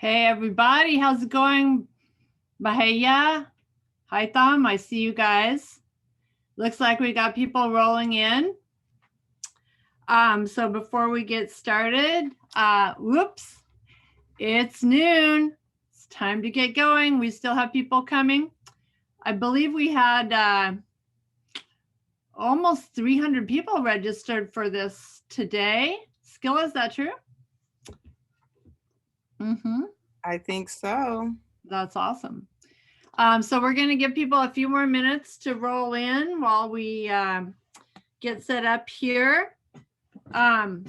Hey everybody, how's it going? Bahia, Haytham, I see you guys. Looks like we got people rolling in. So before we get started, whoops, it's noon. It's time to get going. We still have people coming. I believe we had almost 300 people registered for this today. Skilla, is that true? Mm-hmm. I think so. That's awesome. So we're going to give people a few more minutes to roll in while we get set up here. Bahia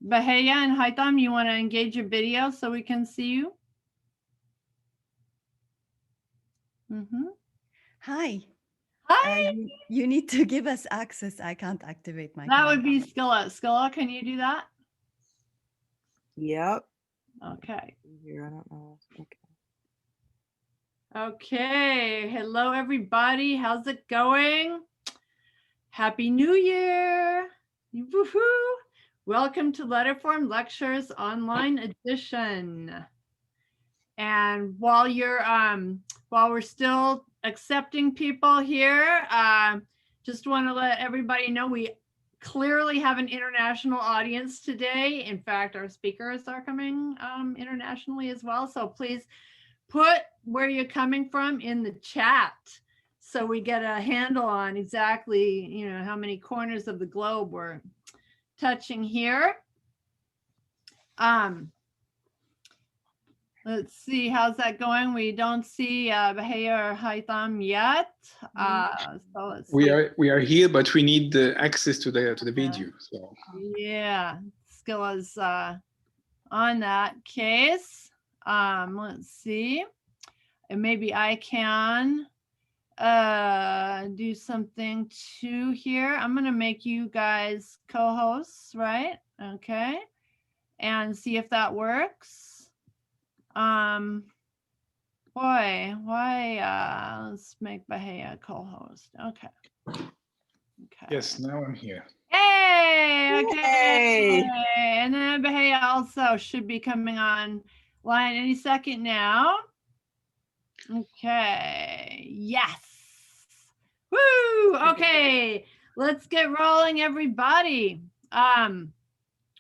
and Haytham, you want to engage your video so we can see you? Mm-hmm. Hi. Hi. You need to give us access. I can't activate my That camera. would be Skilla. Skilla, can you do that? Yep. Okay. Here, I don't know. Okay. Okay. Hello, everybody. How's it going? Happy New Year. Woohoo. Welcome to Letterform Lectures Online Edition. And while we're still accepting people here, just want to let everybody know we clearly have an international audience today. In fact, our speakers are coming internationally as well. So please put where you're coming from in the chat so we get a handle on exactly, how many corners of the globe we're touching here. Let's see, how's that going? We don't see Bahia or Haytham yet. So let's we see. We are here, but we need the access to the video. So yeah, Skilla's on that case. Let's see. And maybe I can do something too here. I'm gonna make you guys co-hosts, right? Okay, and see if that works. Let's make Bahia co-host. Okay. yes, now I'm here. Hey, okay. Hey. And then Bahia also should be coming on line any second now. Okay, yes. Woo, okay. Let's get rolling, everybody.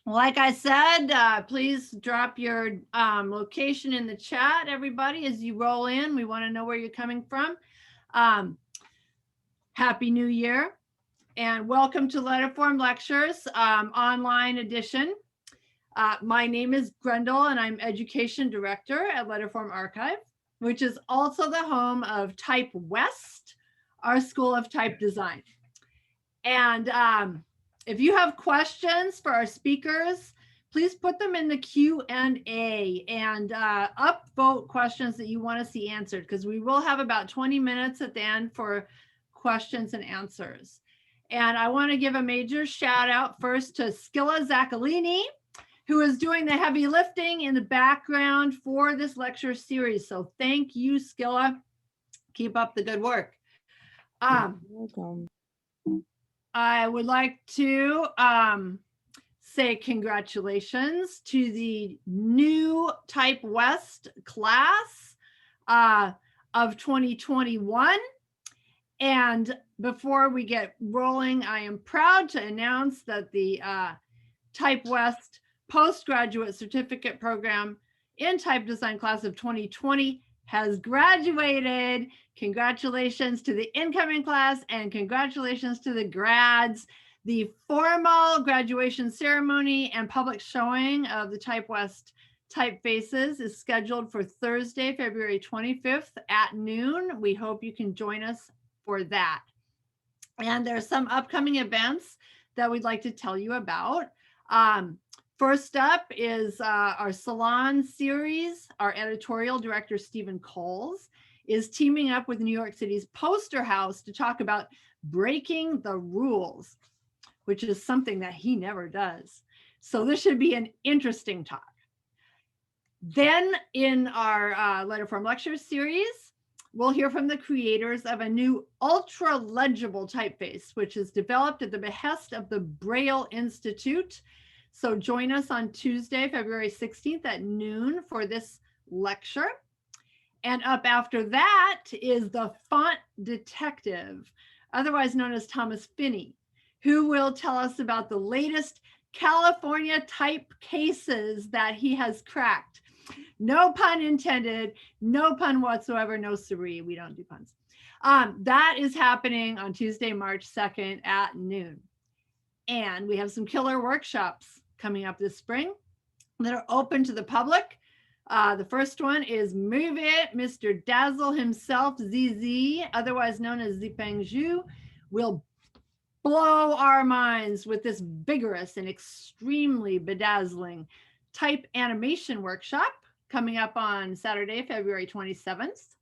Like I said, please drop your location in the chat, everybody, as you roll in. We want to know where you're coming from. Happy New Year and welcome to Letterform Lectures online edition. My name is Grendel and I'm Education Director at Letterform Archive, which is also the home of Type West, our School of Type Design. And if you have questions for our speakers, please put them in the Q&A and upvote questions that you want to see answered, because we will have about 20 minutes at the end for questions and answers. And I want to give a major shout out first to Skilla Zaccolini, who is doing the heavy lifting in the background for this lecture series. So thank you, Skilla. Keep up the good work. Welcome. I would like to say congratulations to the new Type West class of 2021. And before we get rolling, I am proud to announce that the Type West postgraduate certificate program in type design class of 2020 has graduated. Congratulations to the incoming class and congratulations to the grads. The formal graduation ceremony and public showing of the Type West typefaces is scheduled for Thursday, February 25th at noon. We hope you can join us for that. And there's some upcoming events that we'd like to tell you about. First up is our Salon series. Our editorial director, Stephen Coles, is teaming up with New York City's Poster House to talk about breaking the rules, which is something that he never does. So this should be an interesting talk. Then in our Letterform Lectures series, we'll hear from the creators of a new ultra legible typeface, which is developed at the behest of the Braille Institute. So join us on Tuesday, February 16th at noon for this lecture. And up after that is the font detective, otherwise known as Thomas Finney, who will tell us about the latest California type cases that he has cracked. No pun intended, no pun whatsoever, no siree, we don't do puns. That is happening on Tuesday, March 2nd at noon. And we have some killer workshops coming up this spring that are open to the public. The first one is Move It, Mr. Dazzle himself, ZZ, otherwise known as Zipeng Zhu, will blow our minds with this vigorous and extremely bedazzling type animation workshop coming up on Saturday, February 27th.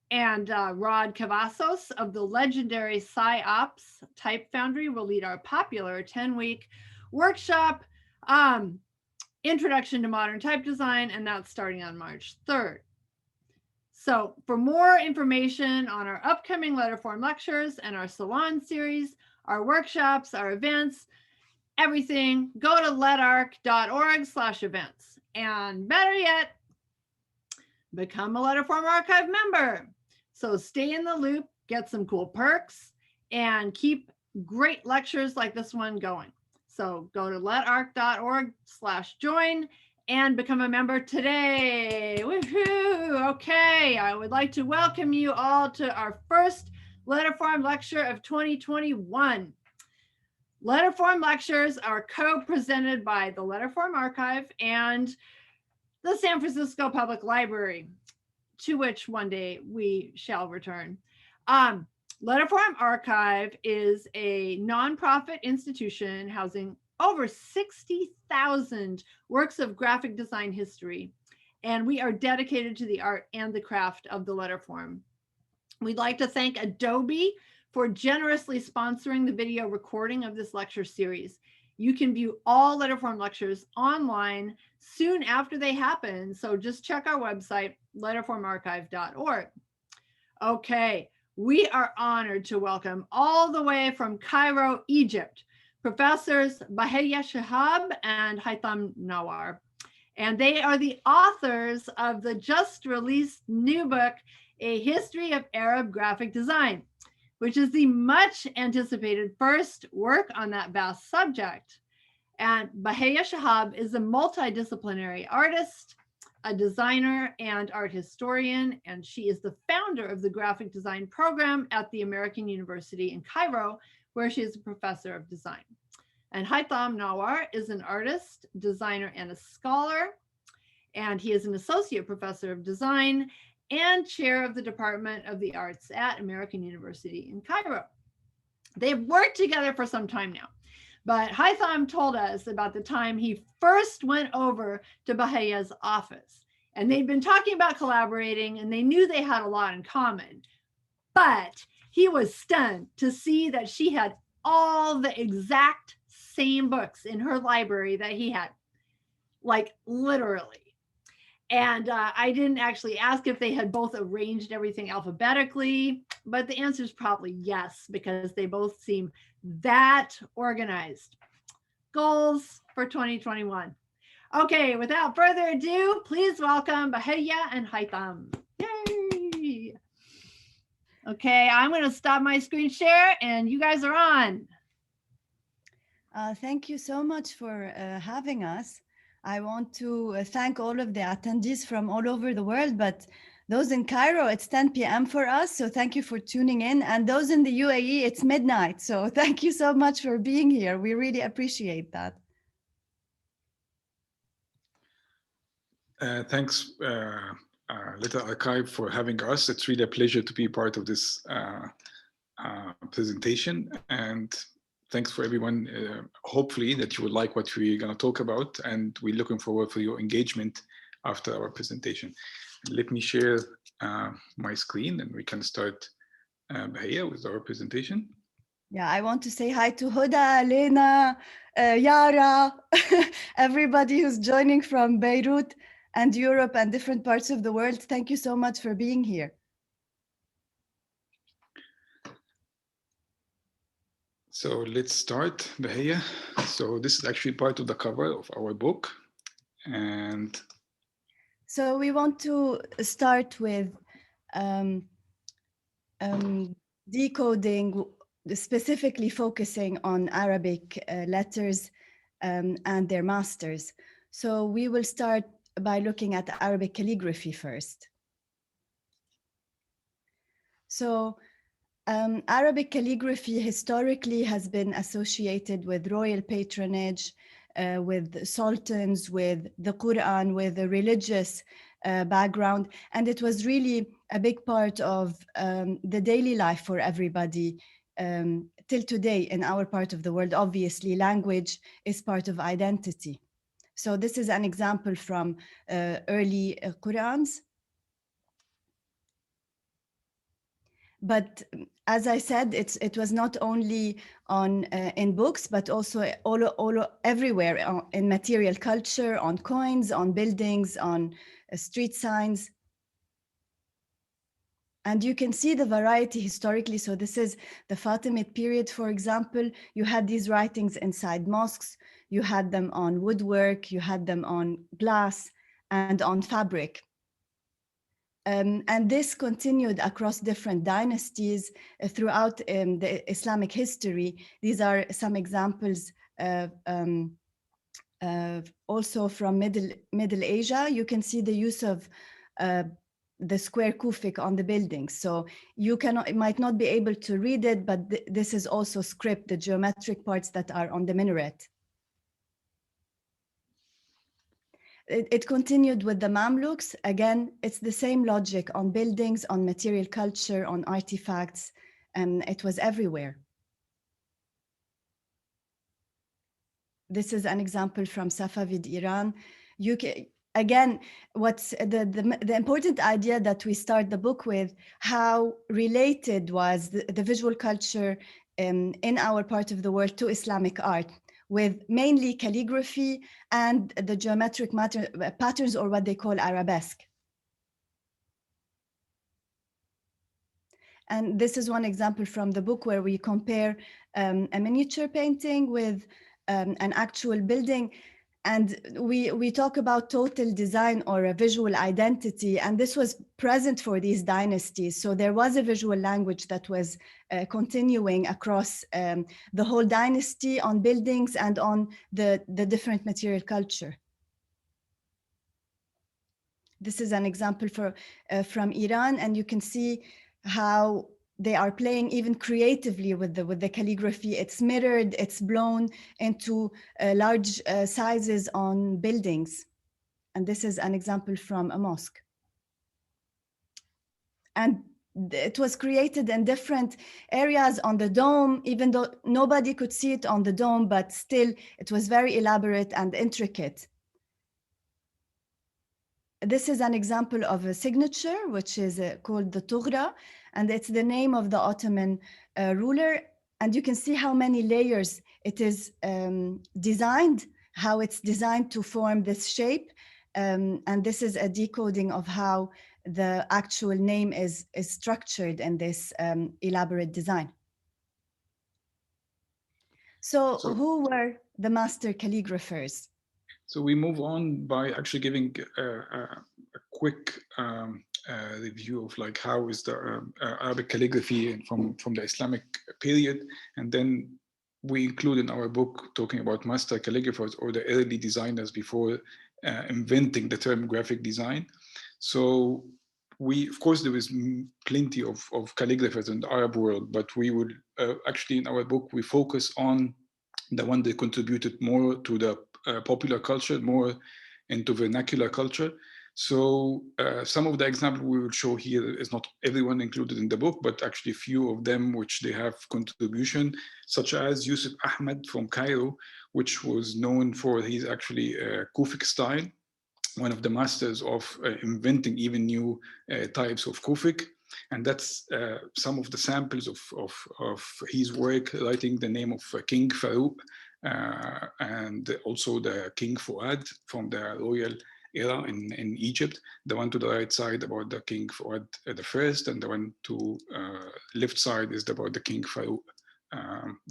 And Rod Cavazos of the legendary PsyOps Type Foundry will lead our popular 10-week workshop, Introduction to Modern Type Design, and that's starting on March 3rd. So for more information on our upcoming Letterform lectures and our salon series, our workshops, our events, everything, go to letarc.org/events. And better yet, become a Letterform Archive member. So stay in the loop, get some cool perks, and keep great lectures like this one going. So go to letarc.org/join and become a member today. Woohoo! Okay, I would like to welcome you all to our first Letterform lecture of 2021. Letterform lectures are co-presented by the Letterform Archive and the San Francisco Public Library, to which one day we shall return. Letterform Archive is a nonprofit institution housing over 60,000 works of graphic design history, and we are dedicated to the art and the craft of the letterform. We'd like to thank Adobe for generously sponsoring the video recording of this lecture series. You can view all Letterform lectures online soon after they happen, so just check our website, letterformarchive.org. Okay, we are honored to welcome all the way from Cairo, Egypt, Professors Bahia Shehab and Haytham Nawar. And they are the authors of the just released new book, A History of Arab Graphic Design, which is the much anticipated first work on that vast subject. And Bahia Shehab is a multidisciplinary artist, a designer, and art historian, and she is the founder of the graphic design program at the American University in Cairo, where she is a professor of design. And Haytham Nawar is an artist, designer, and a scholar, and he is an associate professor of design and chair of the Department of the Arts at American University in Cairo. They've worked together for some time now, but Haytham told us about the time he first went over to Bahia's office, and they'd been talking about collaborating, and they knew they had a lot in common, but he was stunned to see that she had all the exact same books in her library that he had, like literally. And I didn't actually ask if they had both arranged everything alphabetically, but the answer is probably yes, because they both seem that organized. Goals for 2021. Okay, without further ado, please welcome Bahia and Haytham. Yay! Okay, I'm going to stop my screen share and you guys are on. Thank you so much for having us. I want to thank all of the attendees from all over the world, but those in Cairo, it's 10 p.m. for us, so thank you for tuning in. And those in the UAE, it's midnight, so thank you so much for being here. We really appreciate that. Thanks, Letter Archive, for having us. It's really a pleasure to be part of this presentation. And thanks for everyone. Hopefully that you will like what we're going to talk about, and we're looking forward for your engagement after our presentation. Let me share my screen and we can start Bahia with our presentation. Yeah, I want to say hi to Huda, Lena, Yara, everybody who's joining from Beirut and Europe and different parts of the world. Thank you so much for being here. So let's start, Bahia. So this is actually part of the cover of our book. And So we want to start with decoding, specifically focusing on Arabic letters and their masters. So we will start by looking at Arabic calligraphy first. So Arabic calligraphy historically has been associated with royal patronage, with sultans, with the Quran, with a religious background. And it was really a big part of the daily life for everybody till today in our part of the world. Obviously, language is part of identity. So this is an example from early Qurans. But as I said, it was not only on in books, but also all everywhere in material culture, on coins, on buildings, on street signs. And you can see the variety historically. So this is the Fatimid period, for example. You had these writings inside mosques. You had them on woodwork. You had them on glass and on fabric. And this continued across different dynasties throughout the Islamic history. These are some examples also from Middle Asia. You can see the use of the square kufik on the buildings. So you might not be able to read it, but this is also script, the geometric parts that are on the minaret. It continued with the Mamluks. Again, it's the same logic on buildings, on material culture, on artifacts, and it was everywhere. This is an example from Safavid Iran. Again, what's the important idea that we start the book with, how related was the visual culture in our part of the world to Islamic art, with mainly calligraphy and the geometric patterns, or what they call arabesque. And this is one example from the book where we compare a miniature painting with an actual building. And we talk about total design or a visual identity, and this was present for these dynasties. So there was a visual language that was continuing across the whole dynasty on buildings and on the different material culture. This is an example from Iran, and you can see how they are playing even creatively with the calligraphy. It's mirrored, it's blown into large sizes on buildings. And this is an example from a mosque. And it was created in different areas on the dome, even though nobody could see it on the dome, but still it was very elaborate and intricate. This is an example of a signature, which is called the Tughra, and it's the name of the Ottoman ruler. And you can see how many layers it is designed, how it's designed to form this shape. And this is a decoding of how the actual name is structured in this elaborate design. So who were the master calligraphers? So we move on by actually giving a quick review of like how is the Arabic calligraphy from the Islamic period, and then we include in our book talking about master calligraphers or the early designers before inventing the term graphic design. So of course, there is plenty of calligraphers in the Arab world, but we would actually in our book, we focus on the one that contributed more to the popular culture, more into vernacular culture. So some of the examples we will show here is not everyone included in the book, but actually a few of them which they have contribution, such as Yusuf Ahmed from Cairo, which was known for his actually Kufic style, one of the masters of inventing even new types of Kufic. And that's some of the samples of his work, writing the name of King Farouk, and also the King Fuad from the royal era in Egypt. The one to the right side about the King Fuad the first, and the one to left side is about the King Farouk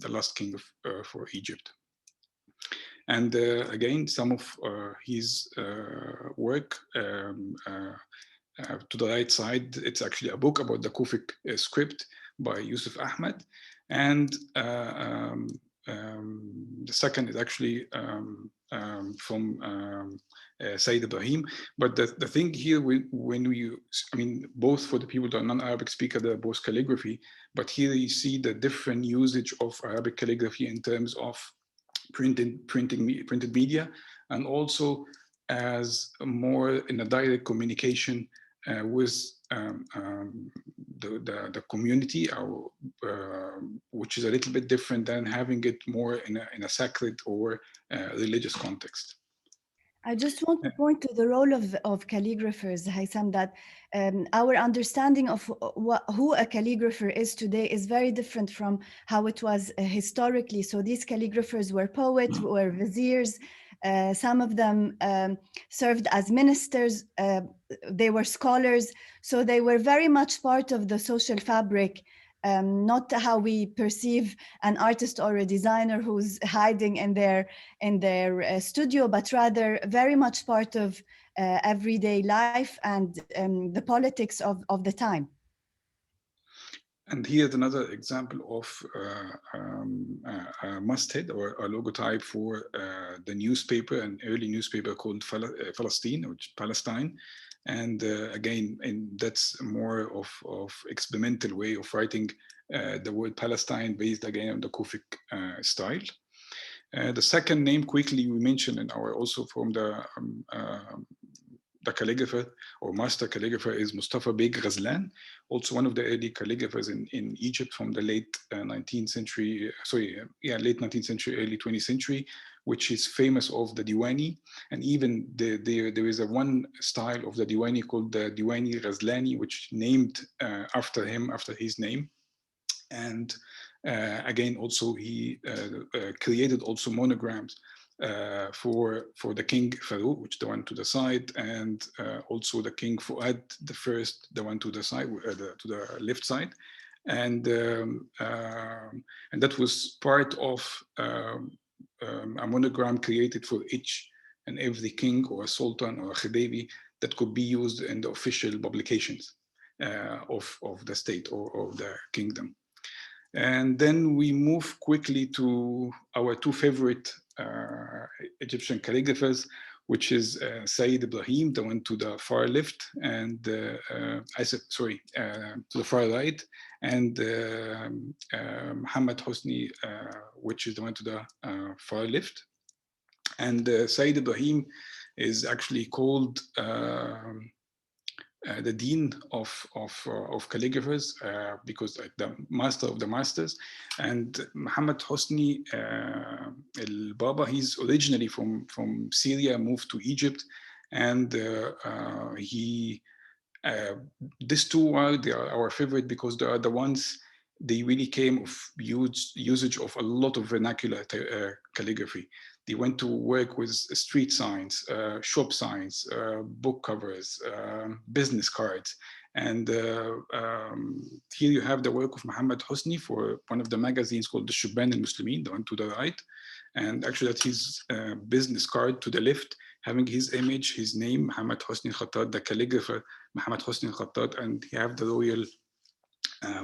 last king for Egypt. And again, some of his work to the right side, it's actually a book about the Kufic script by Yusuf Ahmed. And the second is actually from Sayyid Ibrahim. But the thing here, I mean, both for the people that are non-Arabic speaker, they're both calligraphy, but here you see the different usage of Arabic calligraphy in terms of printed media, and also as more in a direct communication with the community, which is a little bit different than having it more in a sacred or religious context. I just want to point to the role of calligraphers, Haytham, that our understanding of who a calligrapher is today is very different from how it was historically. So these calligraphers were poets, were viziers. Some of them served as ministers. They were scholars. So they were very much part of the social fabric, not how we perceive an artist or a designer who's hiding in their studio, but rather very much part of everyday life and the politics of the time. And here's another example of a masthead or a logotype for the newspaper, an early newspaper called Palestine, which Palestine. And again, that's more of experimental way of writing the word Palestine based again on the Kufic style. The second name quickly we mentioned in our also from the calligrapher or master calligrapher is Mustafa Beg Ghazlan, also one of the early calligraphers in Egypt from the late 19th century, late 19th century, early 20th century, which is famous of the Diwani. And even there is a one style of the Diwani called the Diwani Ghazlani, which named after him, after his name. And again, also he created also monograms for the King Farouk, which the one to the side, and also the King Fuad the first, the one to the side, to the left side, and that was part of a monogram created for each and every king or a sultan or a khedive that could be used in the official publications of the state or of the kingdom. And then we move quickly to our two favorite Egyptian calligraphers, which is Sayyid Ibrahim, the one to the far left, and to the far right, and Muhammad Hosni, which is the one to the far left. And Sayyid Ibrahim is actually called the dean of calligraphers because the master of the masters. And Muhammad Hosni al-Baba, he's originally from Syria, moved to Egypt, and these two they are our favorite because they are the ones they really came of huge usage of a lot of vernacular calligraphy. They went to work with street signs, shop signs, book covers, business cards. And here you have the work of Muhammad Hosni for one of the magazines called the Shubban al-Muslimin, the one to the right. And actually that's his business card to the left, having his image, his name, Muhammad Hosni al-Khattat, the calligrapher, Muhammad Hosni al-Khattat, and you have the royal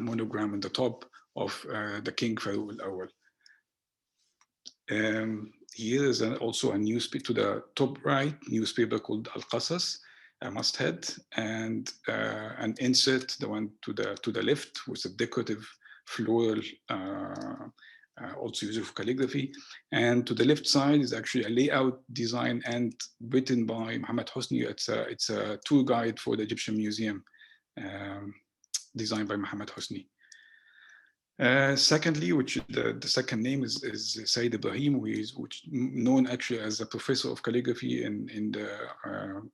monogram on the top of the King Farouk al-Awwal. Here is also a newspaper to the top right, newspaper called Al-Qasas, a masthead, and an insert, the one to the left, with a decorative floral, also use of calligraphy. And to the left side is actually a layout design and written by Muhammad Hosni. It's a tour guide for the Egyptian Museum, designed by Muhammad Hosni. Secondly, which the second name is Sayyid Ibrahim, which known actually as a professor of calligraphy in the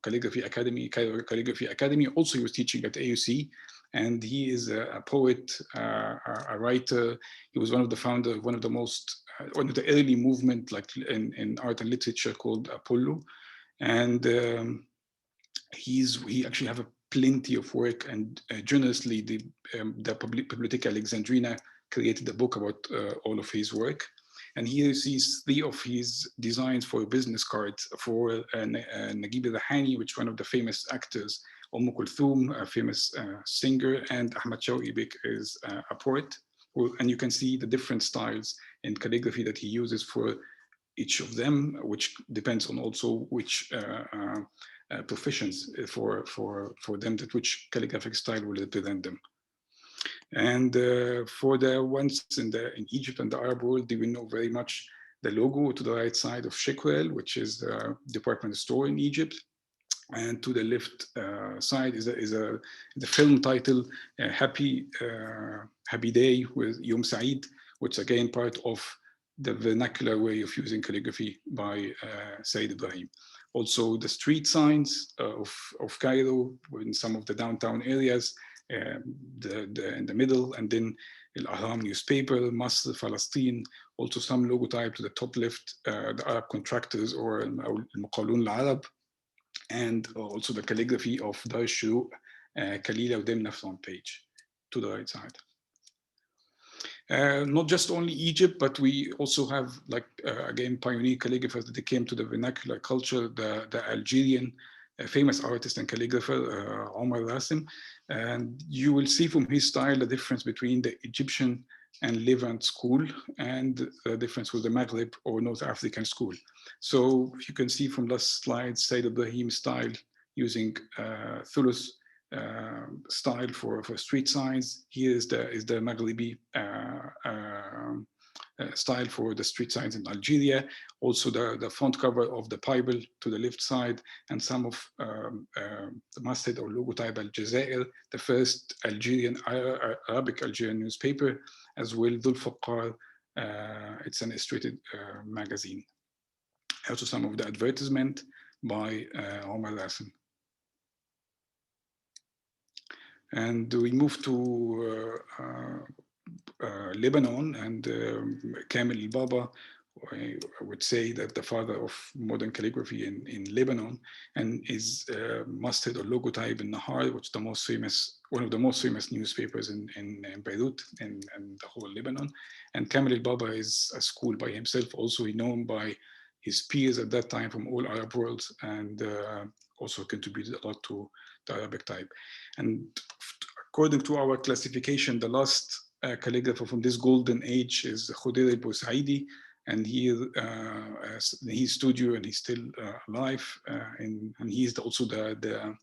Calligraphy Academy, Cairo Calligraphy Academy. Also, he was teaching at AUC, and he is a poet, a writer. He was one of the founders, one of the early movement like in art and literature called Apollo, and he actually have plenty of work, and generously the Bibliotheca Alexandrina created a book about all of his work. And here you see 3 of his designs for business cards for Naguib al-Rahani, which is one of the famous actors, Kulthum, a famous singer, and Ahmad Shawqi Bek is a poet. And you can see the different styles in calligraphy that he uses for each of them, which depends on also which professions for them, that which calligraphic style will represent them. And for the ones in Egypt and the Arab world, they will know very much the logo to the right side of Shekwel, which is the department store in Egypt. And to the left side is the film title, Happy Day with Yom Saeed, which again part of the vernacular way of using calligraphy by Said Ibrahim. Also the street signs of Cairo in some of the downtown areas, in the middle, and then Al-Ahram newspaper, Masr, Palestine, also some logotype to the top left, the Arab contractors or Al-Muqawlun al-Arab, and also the calligraphy of Dar al-Shuruq, Kalila Udem front page to the right side. Not just only Egypt, but we also have, like, again, pioneer calligraphers that they came to the vernacular culture, the Algerian famous artist and calligrapher, Omar Rasim. And you will see from his style the difference between the Egyptian and Levant school and the difference with the Maghreb or North African school. So you can see from last slide, Said Ibrahim style using Thuluth style for street signs. Here is the Maghribi style for the street signs in Algeria. Also the front cover of the Bible to the left side, and some of the masthead or logotype Al Jazair, the first Arabic Algerian newspaper, as well Dhul Faqar, it's an illustrated magazine. Also some of the advertisement by Omar Rasim. And we move to Lebanon, and Kamel El-Baba, I would say that the father of modern calligraphy in Lebanon, and is masthead or logotype in Nahar, which is the most famous, one of the most famous newspapers in Beirut and the whole Lebanon. And Kamel El-Baba is a school by himself, also known by his peers at that time from all Arab worlds, and also contributed a lot to the Arabic type. And according to our classification, the last calligrapher from this golden age is Khudair al-Boussaidi, and he his studio, and he's still alive, and he is also the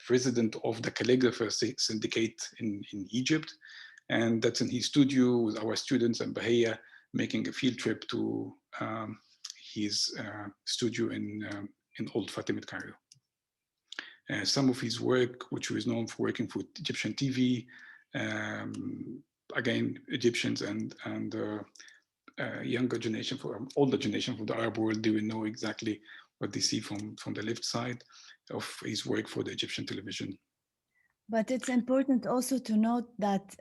president of the calligrapher syndicate in Egypt, and that's in his studio with our students in Bahia, making a field trip to his studio in Old Fatimid Cairo. Some of his work, which he was known for working for Egyptian TV, again, Egyptians and younger generation, older generation from the Arab world, they will know exactly what they see from the left side of his work for the Egyptian television. But it's important also to note that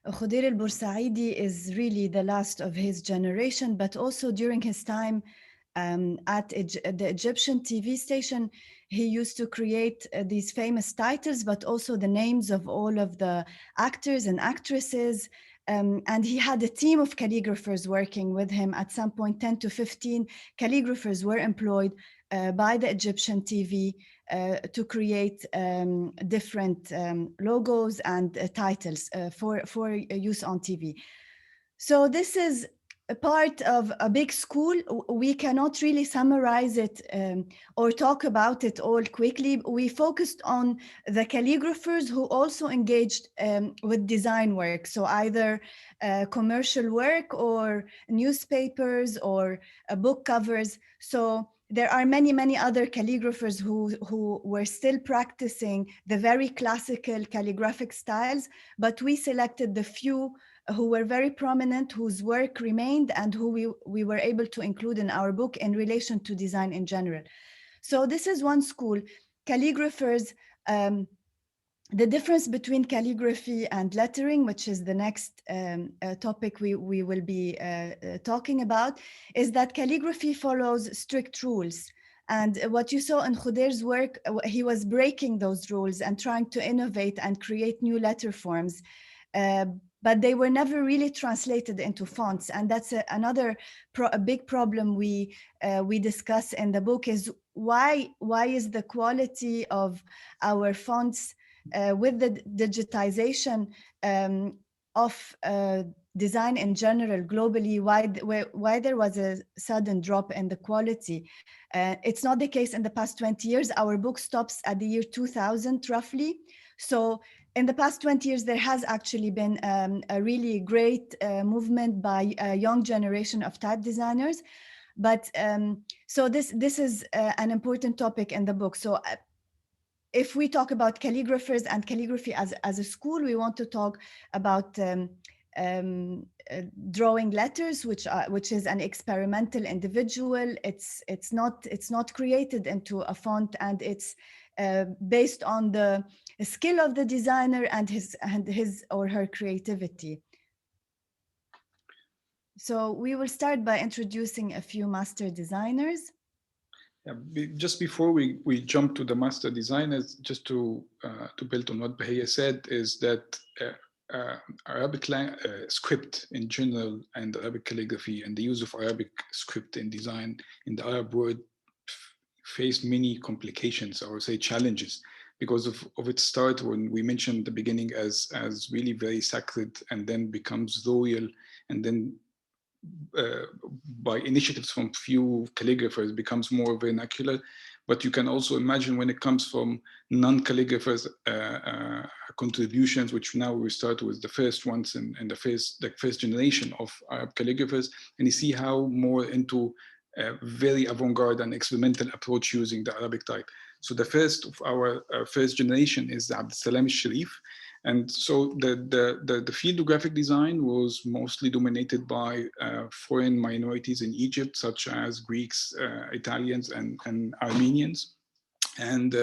Khudair al-Boussaidi is really the last of his generation, but also during his time at the Egyptian TV station, he used to create these famous titles, but also the names of all of the actors and actresses. And he had a team of calligraphers working with him. At some point, 10 to 15 calligraphers were employed by the Egyptian TV to create different logos and titles for use on TV. So this is a part of a big school. We cannot really summarize it or talk about it all quickly. We focused on the calligraphers who also engaged with design work. So either commercial work or newspapers or book covers. So there are many, many other calligraphers who were still practicing the very classical calligraphic styles, but we selected the few who were very prominent, whose work remained, and who we were able to include in our book in relation to design in general. So this is one school. Calligraphers, the difference between calligraphy and lettering, which is the next topic we will be talking about, is that calligraphy follows strict rules. And what you saw in Khudair's work, he was breaking those rules and trying to innovate and create new letter forms. but they were never really translated into fonts. And that's another a big problem we discuss in the book, is why is the quality of our fonts with the digitization of design in general globally, why there was a sudden drop in the quality. It's not the case in the past 20 years. Our book stops at the year 2000 roughly. So in the past 20 years, there has actually been a really great movement by a young generation of type designers. But so this is an important topic in the book. So if we talk about calligraphers and calligraphy as a school, we want to talk about drawing letters, which is an experimental individual. It's not created into a font, and it's based on the skill of the designer and his or her creativity. So we will start by introducing a few master designers. Just before we jump to the master designers, just to build on what Bahia said, is that Arabic script in general and Arabic calligraphy and the use of Arabic script in design in the Arab world faced many complications, or say challenges, because of its start, when we mentioned the beginning as really very sacred, and then becomes royal, and then by initiatives from few calligraphers becomes more vernacular. But you can also imagine when it comes from non-calligraphers contributions, which now we start with the first ones and the first generation of Arab calligraphers, and you see how more into a very avant-garde and experimental approach using the Arabic type. So the first of our first generation is Abd Salam al-Sharif. And so the field of graphic design was mostly dominated by foreign minorities in Egypt, such as Greeks, Italians, and Armenians. And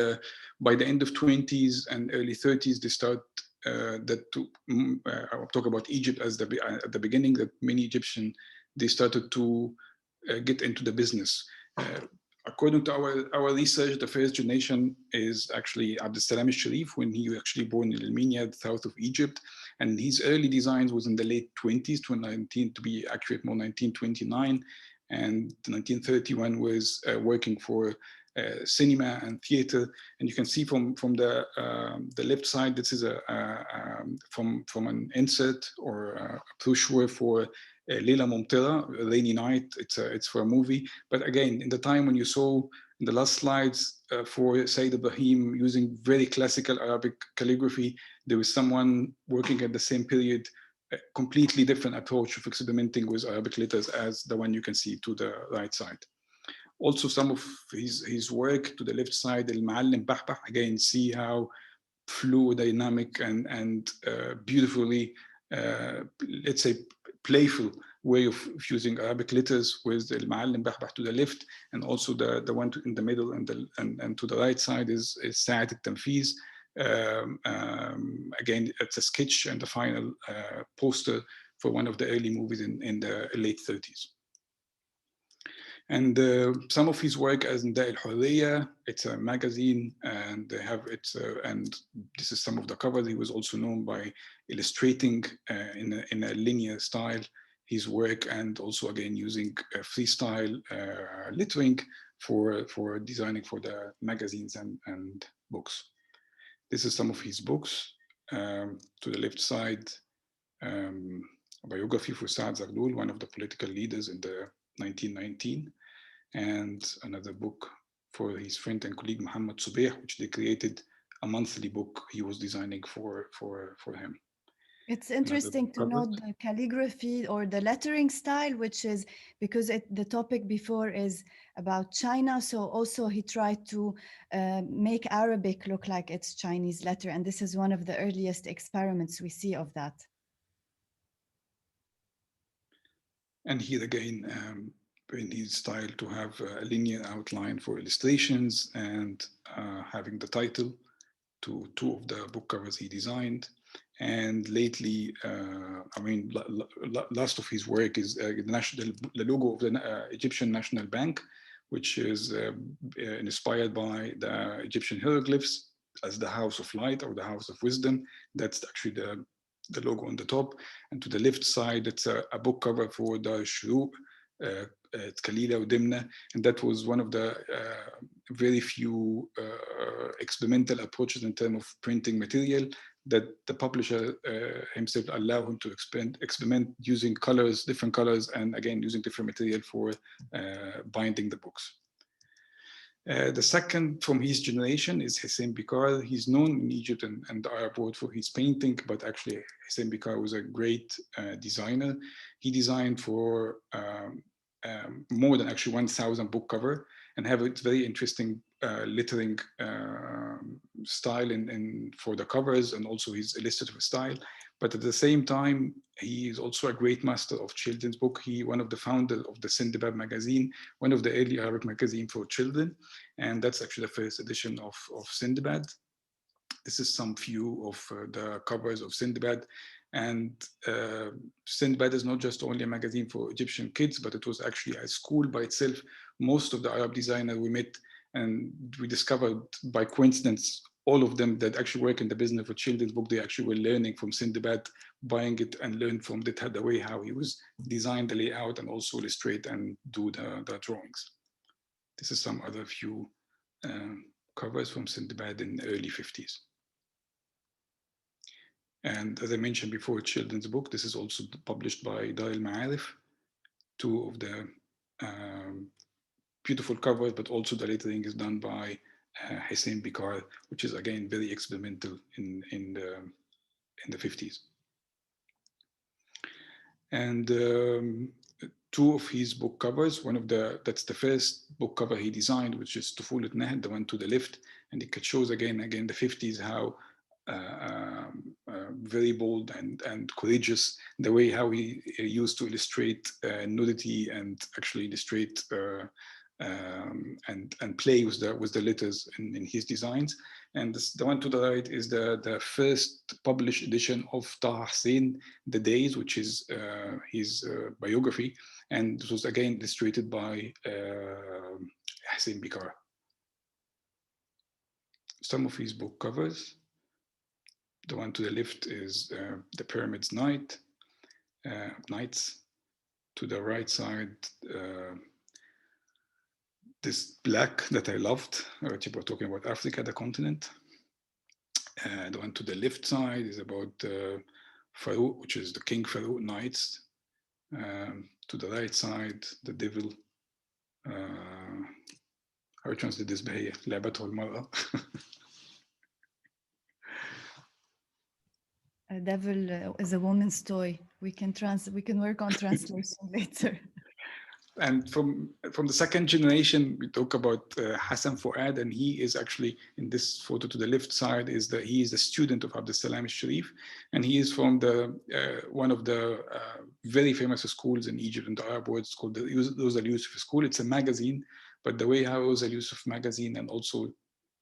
by the end of 20s and early 30s, they start I'll talk about Egypt as at the beginning, that many Egyptians, they started to get into the business. According to our research, the first generation is actually Abd Salam al-Sharif, when he was actually born in Armenia, the south of Egypt. And his early designs was in the late 20s, to be accurate, more 1929. And 1931 was working for cinema and theater. And you can see from the left side, this is from an insert or a brochure for Leila Momtera, a rainy night. It's for a movie. But again, in the time when you saw in the last slides for Sayyid Ibrahim using very classical Arabic calligraphy, there was someone working at the same period, a completely different approach of experimenting with Arabic letters as the one you can see to the right side. Also, some of his work to the left side, Al-Ma'allim Bahbah, again, see how fluid, dynamic, and beautifully, let's say, playful way of using Arabic letters, with the Al-Ma'allim Bahbah to the left, and also the one in the middle and to the right side is Sa'at al-Tanfiz. Again, it's a sketch and the final poster for one of the early movies in the late 30s. And some of his work as Nida al-Hurriya, it's a magazine, and they have and this is some of the covers. He was also known by illustrating in a linear style his work, and also again using freestyle lettering for designing for the magazines and books. This is some of his books. To the left side, a biography for Saad Zardoul, one of the political leaders in the 1919, and another book for his friend and colleague Muhammad Subeh, which they created a monthly book he was designing for him. It's interesting to note the calligraphy or the lettering style, which is because the topic before is about China. So also he tried to make Arabic look like it's Chinese letter. And this is one of the earliest experiments we see of that. And here again, in his style, to have a linear outline for illustrations, and having the title to two of the book covers he designed. And lately, last of his work is the logo of the Egyptian National Bank, which is inspired by the Egyptian hieroglyphs as the House of Light or the House of Wisdom. That's actually logo on the top. And to the left side, it's a book cover for Dar Shuruq, Kalila Udimna, and that was one of the very few experimental approaches in terms of printing material that the publisher himself allowed him to experiment using colors, different colors, and again using different material for binding the books. The second from his generation is Hashim Bikar. He's known in Egypt and the Arab world for his painting, but actually Hashim Bikar was a great designer. He designed for more than actually 1,000 book cover and have a very interesting lettering style for the covers, and also his illustrative style. But at the same time, he is also a great master of children's book. He one of the founders of the Sindbad magazine, one of the early Arabic magazine for children. And that's actually the first edition of Sindbad. This is some few of the covers of Sindbad. And Sindbad is not just only a magazine for Egyptian kids, but it was actually a school by itself. Most of the Arab designers we met and we discovered by coincidence, all of them that actually work in the business of children's book, they actually were learning from Sindbad, buying it and learn from the way how he was designed the layout and also illustrate and do the drawings. This is some other few covers from Sindbad in the early 50s. And as I mentioned before, children's book, this is also published by Dar al-Ma'arif, two of the beautiful covers, but also the lettering is done by Hashim Bikar, which is again very experimental in the 50s. And two of his book covers, that's the first book cover he designed, which is Tufulat Nahd, the one to the left, and it shows again the 50s how very bold and courageous the way how he used to illustrate nudity and actually illustrate and play with the letters in his designs. And the one to the right is the first published edition of Taha Hussein, The Days, which is his biography, and this was again illustrated by Hashim Bikar. Some of his book covers. The one to the left is The Pyramids Nights. To the right side, this black that I loved, we're talking about Africa, the continent. The one to the left side is about Farouk, which is the King Farouk Nights. To the right side, the devil. How to translate this Bahia? لعبته المرأة. A devil is a woman's toy. We can work on translation later. And from the second generation, we talk about Hassan Fuad, and he is actually in this photo to the left side he is the student of Abdus Salam Sharif, and he is from the one of the very famous schools in Egypt in the Arab world. It's called the Rose Al Yusuf School. It's a magazine, but the way how Rose Al Yusuf magazine and also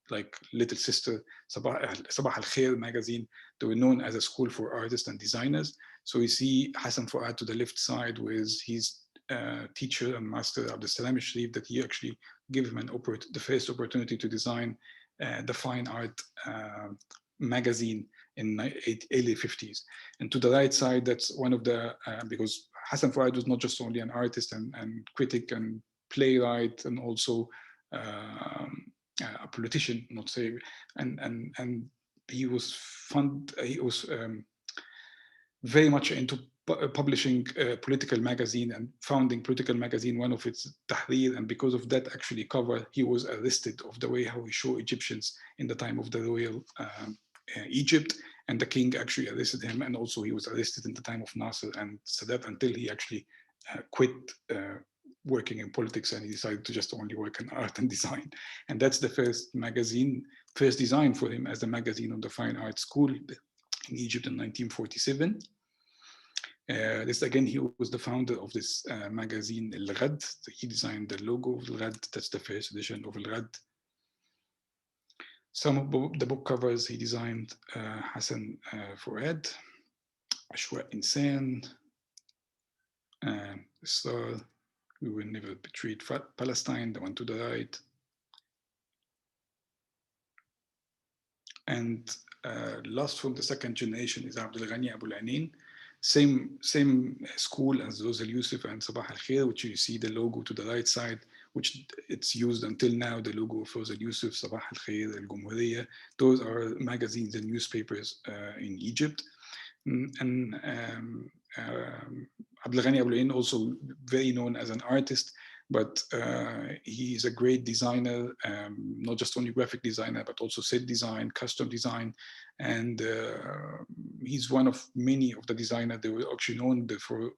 like Little Sister, Sabah Al Khair magazine, they were known as a school for artists and designers. So you see Hassan Fuad to the left side with his teacher and master Abdus Salam Sharif, that he actually gave him the first opportunity to design the fine art magazine in early 50s. And to the right side, that's one of the, because Hassan Fuad was not just only an artist and critic and playwright, and also a politician, not say, and he was very much into publishing political magazine and founding political magazine, one of its Tahrir, and because of that actually cover, he was arrested of the way how we show Egyptians in the time of the royal Egypt, and the king actually arrested him, and also he was arrested in the time of Nasser and Sadat until he actually quit working in politics, and he decided to just only work in art and design. And that's the first design for him as a magazine on the Fine Art School in Egypt in 1947. This again, he was the founder of this magazine, Al Ghad. He designed the logo of Al Ghad. That's the first edition of Al Ghad. Some of the book covers he designed, Hassan Fuad, Ashwa Insan, Star, We Will Never Betray Palestine, the one to the right. And last from the second generation is Abdul Ghani Abu Al-Anin. Same school as those Al Yusuf and Sabah Al Khair, which you see the logo to the right side, which it's used until now, the logo of Al Yusuf, Sabah Al Khair, Al Gumhuriya. Those are magazines and newspapers in Egypt. And Abdul Ghani Abu Al-Ain also very known as an artist, but he is a great designer, not just only graphic designer, but also set design, custom design. And he's one of many of the designers that were actually known for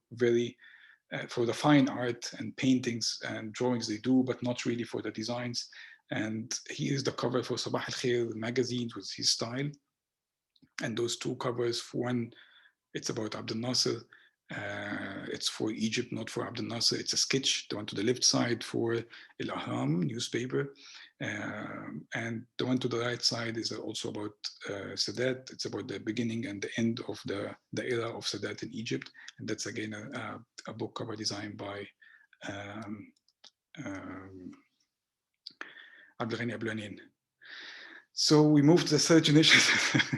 for the fine art and paintings and drawings they do, but not really for the designs. And he is the cover for Sabah Al Khair magazines with his style. And those two covers, one, it's about Abdel Nasser. It's for Egypt, not for Abdel Nasser. It's a sketch, the one to the left side for El Ahram newspaper. And the one to the right side is also about Sadat. It's about the beginning and the end of the era of Sadat in Egypt. And that's again a book cover designed by Abdel Ghani Abu Al-Ain. So we moved to the third generation.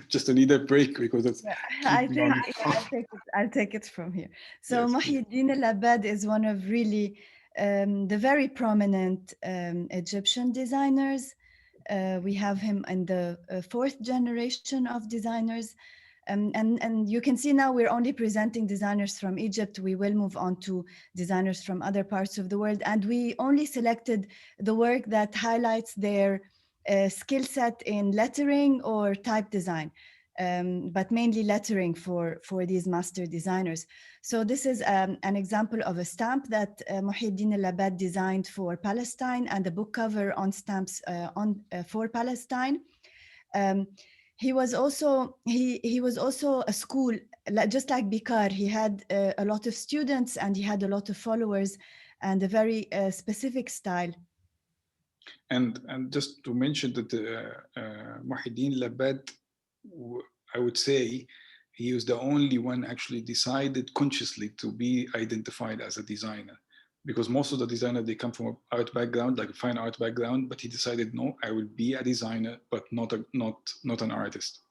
Just to need a break because it's. I think I'll take it from here. So Yes, Muhyiddin al-Abbad is one of really the very prominent Egyptian designers. We have him in the fourth generation of designers. And you can see now we're only presenting designers from Egypt. We will move on to designers from other parts of the world. And we only selected the work that highlights their skill set in lettering or type design, but mainly lettering for these master designers. So this is an example of a stamp that Muhyiddin al-Abbad designed for Palestine, and the book cover on stamps for Palestine. He was also a school, just like Bikar. He had a lot of students and he had a lot of followers and a very specific style. And just to mention that Muhyiddin al-Abbad, I would say he was the only one actually decided consciously to be identified as a designer, because most of the designers, they come from an art background, like a fine art background, but he decided, no, I will be a designer, but not an artist.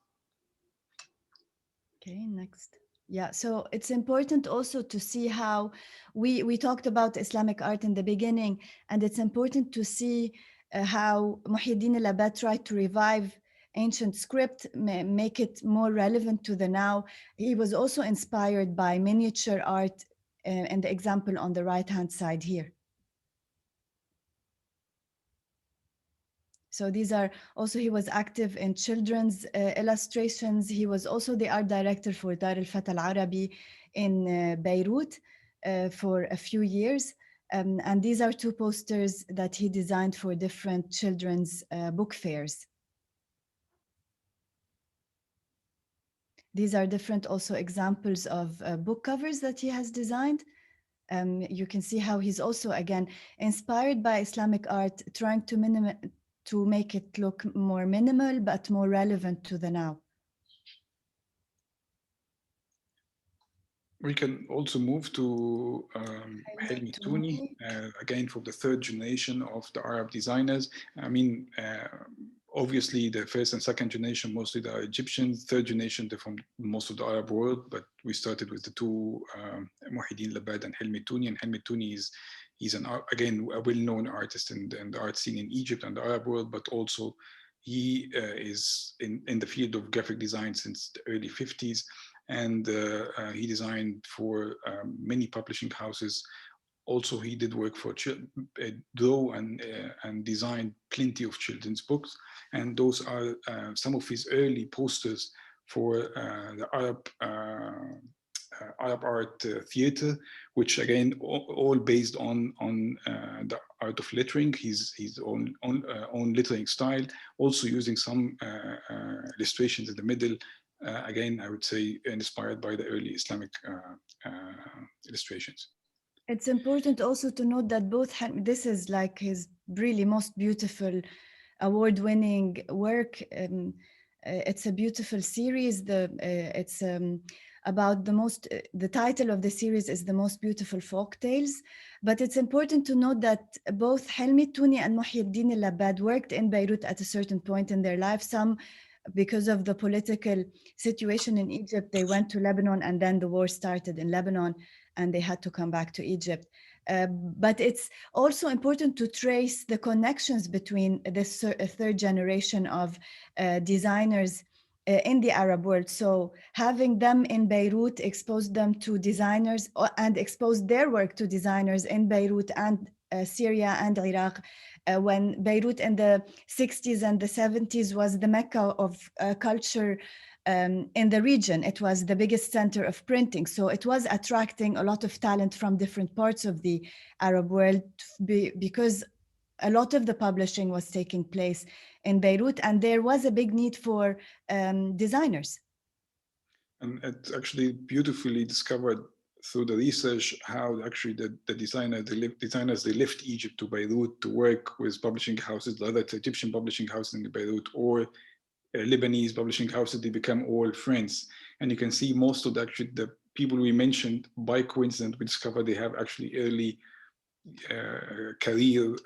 Okay, next. Yeah, so it's important also to see how we talked about Islamic art in the beginning, and it's important to see how Muhyiddin al-Abbad tried to revive ancient script, make it more relevant to the now. He was also inspired by miniature art and the example on the right-hand side here. So these are also, he was active in children's illustrations. He was also the art director for Dar al-Fata al-Arabi in Beirut for a few years. And these are two posters that he designed for different children's book fairs. These are different also examples of book covers that he has designed. You can see how he's also, again, inspired by Islamic art, trying to make it look more minimal, but more relevant to the now. We can also move to Helmi Touni, again from the third generation of the Arab designers. I mean, obviously the first and second generation, mostly the Egyptians, third generation, they're from most of the Arab world, but we started with the two, Muhyiddin al-Abbad and Helmi Touni. And Helmi Touni he's again, a well-known artist in the art scene in Egypt and the Arab world, but also he is in the field of graphic design since the early 50s. And he designed for many publishing houses. Also, he did work for drew and designed plenty of children's books. And those are some of his early posters for the Arab art theater, which again, all based on the art of lettering, his own lettering style, also using some illustrations in the middle. Again, I would say inspired by the early Islamic illustrations. It's important also to note that this is like his really most beautiful award-winning work. It's a beautiful series. It's about the title of the series is The Most Beautiful Folk Tales. But it's important to note that both Helmi Touni and Muhyiddin al-Abbad worked in Beirut at a certain point in their life. Some because of the political situation in Egypt, they went to Lebanon, and then the war started in Lebanon and they had to come back to Egypt. But it's also important to trace the connections between this third generation of designers in the Arab world. So having them in Beirut exposed them to designers and exposed their work to designers in Beirut and Syria and Iraq. When Beirut in the 60s and the 70s was the Mecca of culture in the region. It was the biggest center of printing. So it was attracting a lot of talent from different parts of the Arab world because a lot of the publishing was taking place in Beirut, and there was a big need for designers. And it's actually beautifully discovered through the research how actually the designers, they left Egypt to Beirut to work with publishing houses, whether it's Egyptian publishing houses in Beirut or Lebanese publishing houses, they become all friends. And you can see most of the people we mentioned, by coincidence, we discovered they have actually early career,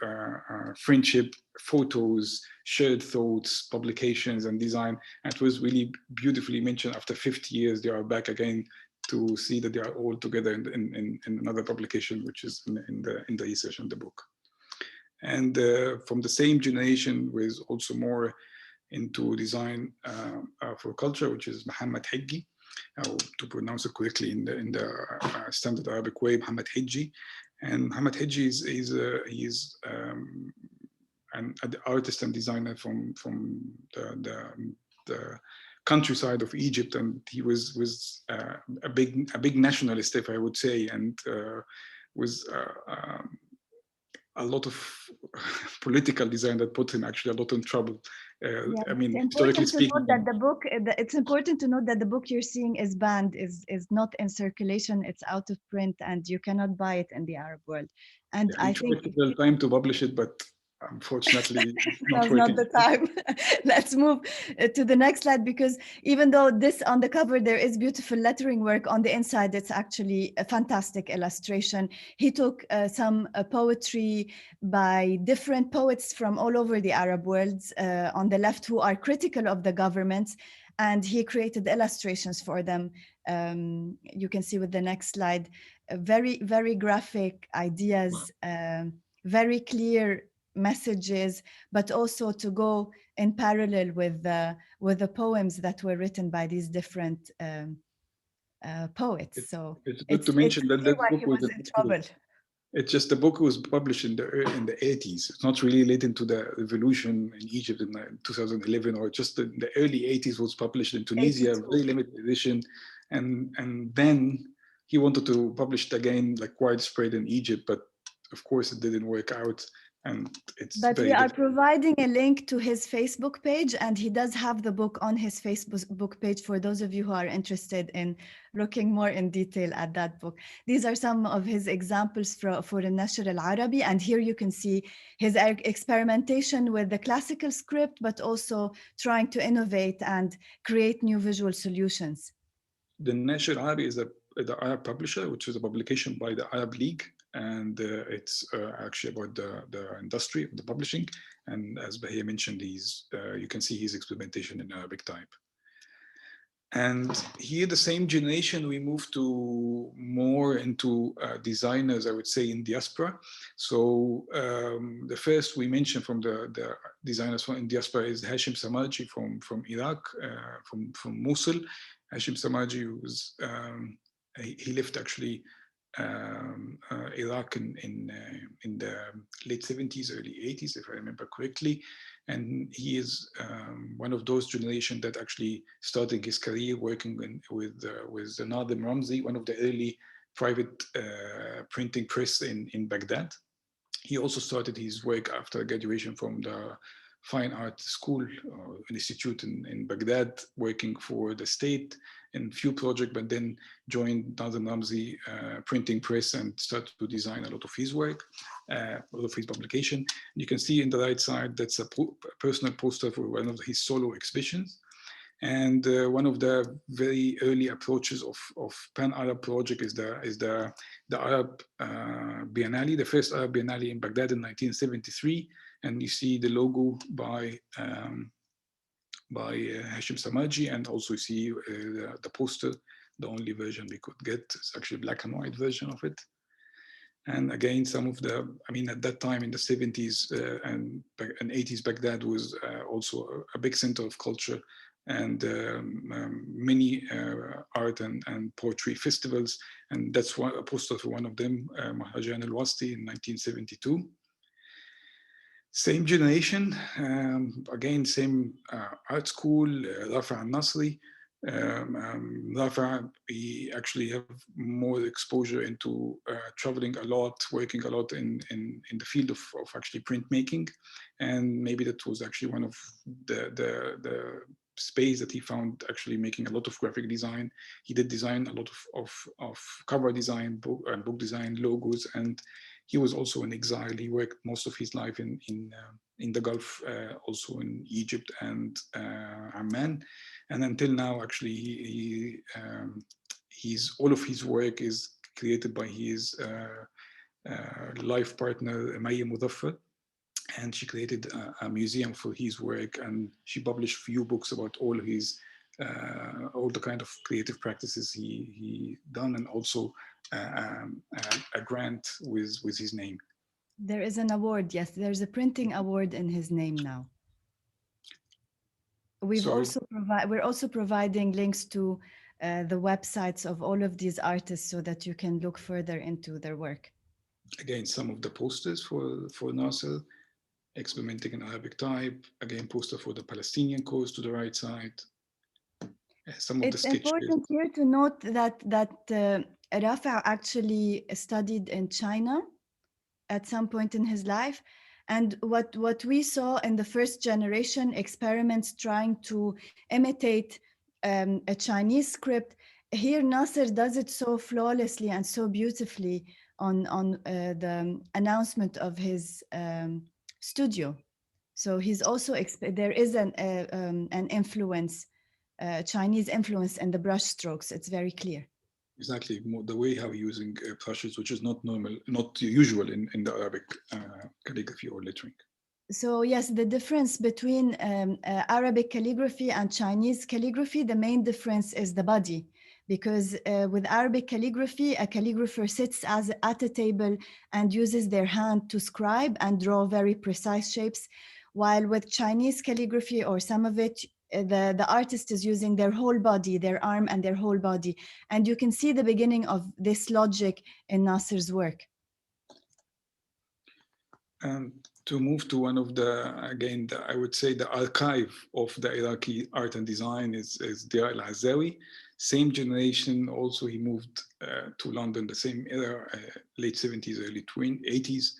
friendship, photos, shared thoughts, publications, and design. And it was really beautifully mentioned. After 50 years, they are back again to see that they are all together in another publication, which is in the research on the book. And from the same generation, with also more into design for culture, which is Mohammed Hijji, to pronounce it correctly in the standard Arabic way, Mohammed Hijji. And Mohammed Hijji is an artist and designer from the countryside of Egypt, and he was a big nationalist, if I would say, and was a lot of political design that put him actually a lot in trouble. I mean, historically speaking, it's important to note that the book you're seeing is banned, is not in circulation. It's out of print, and you cannot buy it in the Arab world. And I think it's the time to publish it, but unfortunately, now's not the time. Let's move to the next slide, because even though this on the cover, there is beautiful lettering work, on the inside, it's actually a fantastic illustration. He took some poetry by different poets from all over the Arab world on the left who are critical of the governments, and he created illustrations for them. You can see with the next slide, very, very graphic ideas, very clear messages, but also to go in parallel with the poems that were written by these different poets. So it's good to mention that that book was in trouble. It's just the book was published in the 80s. It's not really related to the revolution in Egypt in 2011, or just in the early 80s was published in Tunisia, 82. Very limited edition, and then he wanted to publish it again, like widespread in Egypt, but of course it didn't work out. But we are providing a link to his Facebook page, and he does have the book on his Facebook page for those of you who are interested in looking more in detail at that book. These are some of his examples for the Nashr al-Arabi, and here you can see his experimentation with the classical script, but also trying to innovate and create new visual solutions. The Nashr al-Arabi is the Arab publisher, which is a publication by the Arab League. And it's actually about the industry of the publishing. And as Bahia mentioned, you can see his experimentation in Arabic type. And here, the same generation, we moved to more into designers, I would say, in diaspora. So the first we mentioned from the designers in diaspora is Hashim Samaji from Iraq, from Mosul. Hashim Samaji was he left actually Iraq in the late 70s, early 80s, if I remember correctly. And he is one of those generation that actually started his career working with Nadim Ramzi, one of the early private printing press in Baghdad. He also started his work after graduation from the Fine Art School or Institute in Baghdad, working for the state in few projects, but then joined Nadim Ramzi printing press and started to design a lot of his work, a lot of his publication. You can see in the right side, that's a personal poster for one of his solo exhibitions. And one of the very early approaches of Pan-Arab project is the Arab Biennale, the first Arab Biennale in Baghdad in 1973. And you see the logo by by Hashim Samaji, and also you see the poster, the only version we could get. It's actually a black and white version of it. And again, some of the, I mean, at that time in the 70s and 80s, Baghdad was also a big center of culture, and many art and poetry festivals. And that's a poster for one of them, Maharajan al-Wasti in 1972. Same generation, again, same art school, Rafa al-Nasri. Rafa, we actually have more exposure into traveling a lot, working a lot in the field of actually printmaking. And maybe that was actually one of the space that he found actually making a lot of graphic design. He did design a lot of cover design, book design, logos, and he was also in exile. He worked most of his life in the Gulf, also in Egypt and Amman. And until now, actually, all of his work is created by his life partner, Maya Mudaffar. And she created a museum for his work, and she published few books about all the kind of creative practices he done, and also a grant with his name. There is an award, yes. There's a printing award in his name now. We're also providing links to the websites of all of these artists so that you can look further into their work. Again, some of the posters for Nasser, experimenting in Arabic type. Again, poster for the Palestinian cause to the right side. Some of it's the sketches. Important here to note that Rafa actually studied in China at some point in his life. And what we saw in the first generation experiments trying to imitate a Chinese script, here Nasser does it so flawlessly and so beautifully on the announcement of his studio. So he's also, there is an influence, Chinese influence in the brush strokes. It's very clear. Exactly, the way how using brushes, which is not normal, not usual in the Arabic calligraphy or lettering. So yes, the difference between Arabic calligraphy and Chinese calligraphy, the main difference is the body. Because with Arabic calligraphy, a calligrapher sits at a table and uses their hand to scribe and draw very precise shapes. While with Chinese calligraphy, or some of it, the artist is using their whole body, their arm and their whole body. And you can see the beginning of this logic in Nasser's work. And to move to one of I would say the archive of the Iraqi art and design is Dia al-Azawi. Same generation, also he moved to London, the same era, late 70s, early 80s.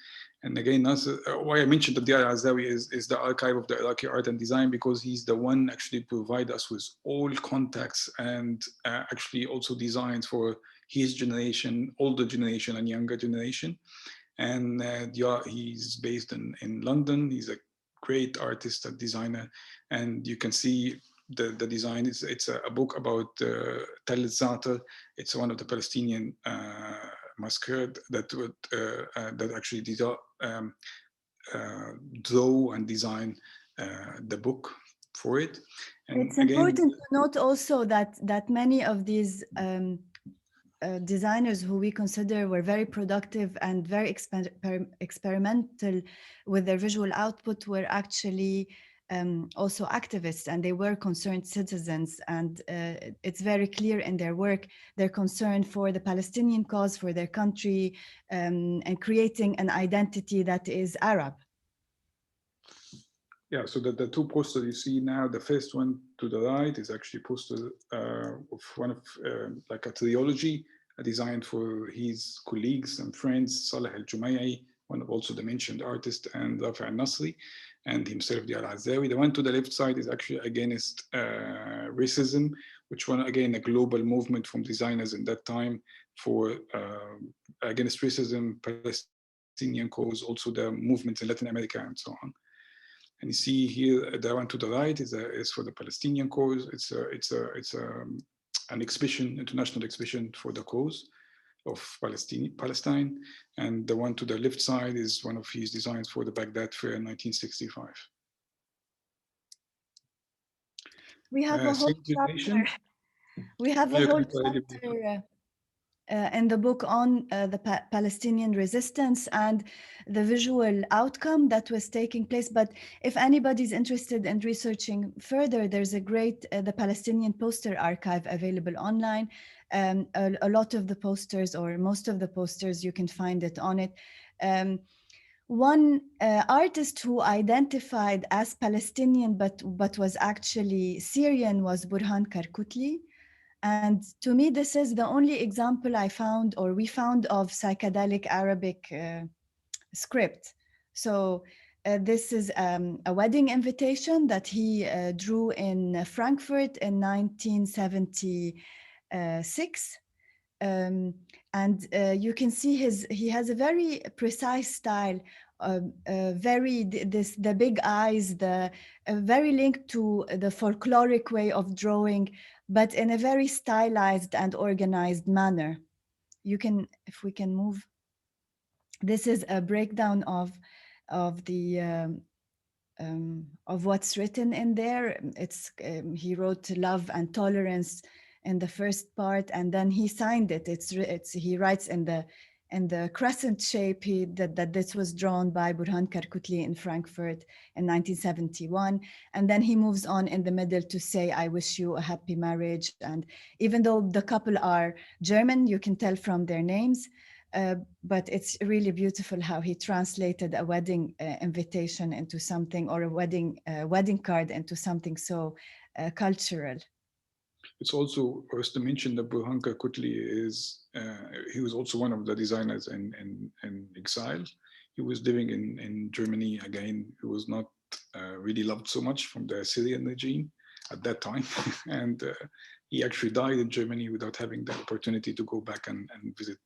And again, why I mentioned that Dia al-Azawi is the archive of the Iraqi art and design, because he's the one actually provide us with all contacts and actually also designs for his generation, older generation and younger generation. And he's based in London. He's a great artist and designer. And you can see the design. It's a book about Tell al-Za'atar. It's one of the Palestinian massacre that actually draw and design the book for it. And it's important to note also that many of these designers who we consider were very productive and very experimental with their visual output were actually also activists, and they were concerned citizens. And it's very clear in their work, their concern for the Palestinian cause, for their country, and creating an identity that is Arab. Yeah, so the two posters you see now, the first one to the right is actually a poster of one of like a trilogy designed for his colleagues and friends, Saleh al-Jumayyi, one of also the mentioned artist, and Rafi al-Nasri, and himself, Dia al-Azawi. The one to the left side is actually against racism, which one again a global movement from designers in that time for against racism, Palestinian cause, also the movements in Latin America and so on. And you see here, the one to the right is for the Palestinian cause. It's an exhibition, international exhibition for the cause of Palestine. And the one to the left side is one of his designs for the Baghdad Fair in 1965. We have a whole Save the Nation. chapter. We have a You whole can already- chapter in the book on the Palestinian resistance and the visual outcome that was taking place. But if anybody's interested in researching further, there's a great the Palestinian poster archive available online. A lot of the posters, or most of the posters, you can find it on it. One artist who identified as Palestinian but was actually Syrian was Burhan Karkutli. And to me, this is the only example I found, or we found, of psychedelic Arabic script. So this is a wedding invitation that he drew in Frankfurt in 1976. And you can see he has a very precise style, the big eyes, very linked to the folkloric way of drawing, but in a very stylized and organized manner. You can, if we can move. This is a breakdown of what's written in there. It's he wrote love and tolerance in the first part, and then he signed it. He writes in the crescent shape that this was drawn by Burhan Karkutli in Frankfurt in 1971, and then he moves on in the middle to say, "I wish you a happy marriage." And even though the couple are German, you can tell from their names. But it's really beautiful how he translated a wedding invitation into something, or a wedding card into something so cultural. It's also worth to mention that Burhan Karkutli he was also one of the designers in exile. He was living in Germany. Again, he was not really loved so much from the Syrian regime at that time. And he actually died in Germany without having the opportunity to go back and visit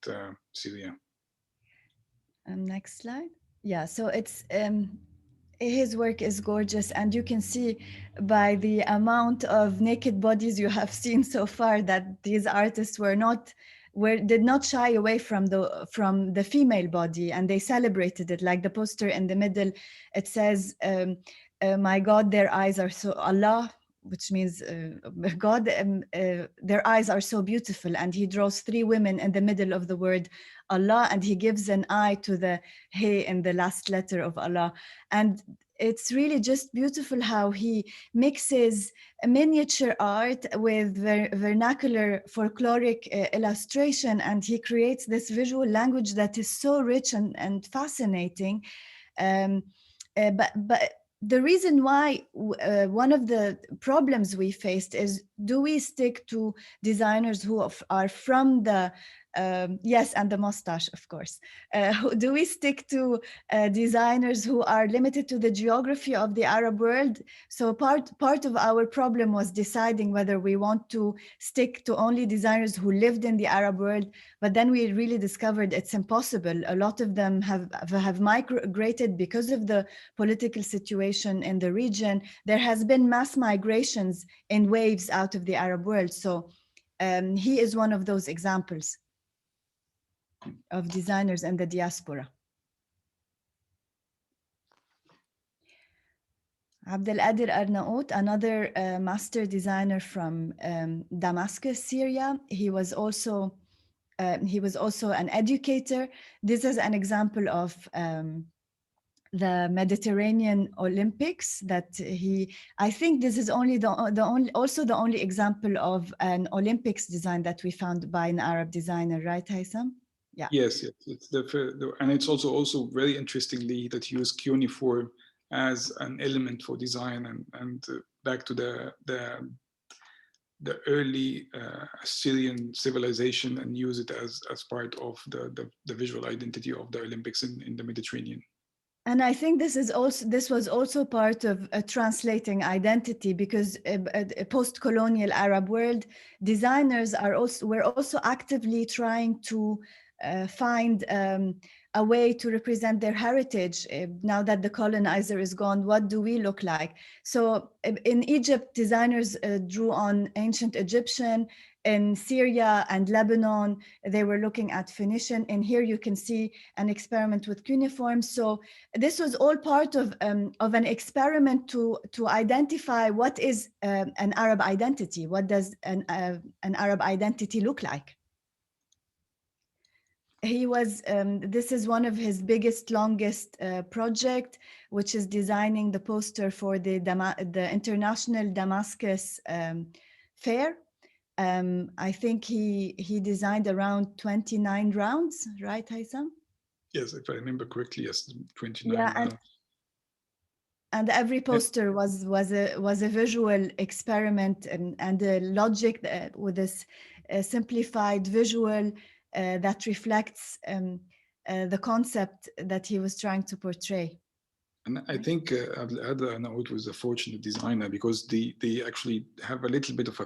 Syria. Next slide. Yeah, so it's his work is gorgeous, and you can see by the amount of naked bodies you have seen so far that these artists did not shy away from the female body, and they celebrated it. Like the poster in the middle, it says, "My God, their eyes are so Allah," which means God, their eyes are so beautiful. And he draws 3 women in the middle of the word Allah, and he gives an eye to the He in the last letter of Allah. And it's really just beautiful how he mixes miniature art with vernacular folkloric illustration, and he creates this visual language that is so rich and fascinating. But the reason why one of the problems we faced is, do we stick to designers who are from the yes, and the mustache, of course. Do we stick to designers who are limited to the geography of the Arab world? So part of our problem was deciding whether we want to stick to only designers who lived in the Arab world, but then we really discovered it's impossible. A lot of them have migrated because of the political situation in the region. There has been mass migrations in waves out of the Arab world. So he is one of those examples of designers in the diaspora. Abdelkader Arnaout, another master designer from Damascus, Syria. He was also an educator. This is an example of the Mediterranean Olympics that I think this is also the only example of an Olympics design that we found by an Arab designer, right, Haytham? Yeah. Yes, it's and it's also very interestingly that he used cuneiform as an element for design, and back to the early Assyrian civilization, and use it as part of the visual identity of the Olympics in the Mediterranean. And I think this was also part of translating identity, because a post-colonial Arab world, designers were also actively trying to find a way to represent their heritage. Now that the colonizer is gone, what do we look like? So in Egypt, designers drew on ancient Egyptian. In Syria and Lebanon, they were looking at Phoenician. And here you can see an experiment with cuneiform. So this was all part of an experiment to identify what is an Arab identity. What does an Arab identity look like? He was, this is one of his biggest, longest project, which is designing the poster for the International Damascus Fair. I think he designed around 29 rounds, right, Haytham? Yes, if I remember correctly, yes, 29 Yeah, rounds. And every poster was a visual experiment and a logic with this simplified visual that reflects the concept that he was trying to portray. And I think Abdelkader was a fortunate designer because they actually have a little bit of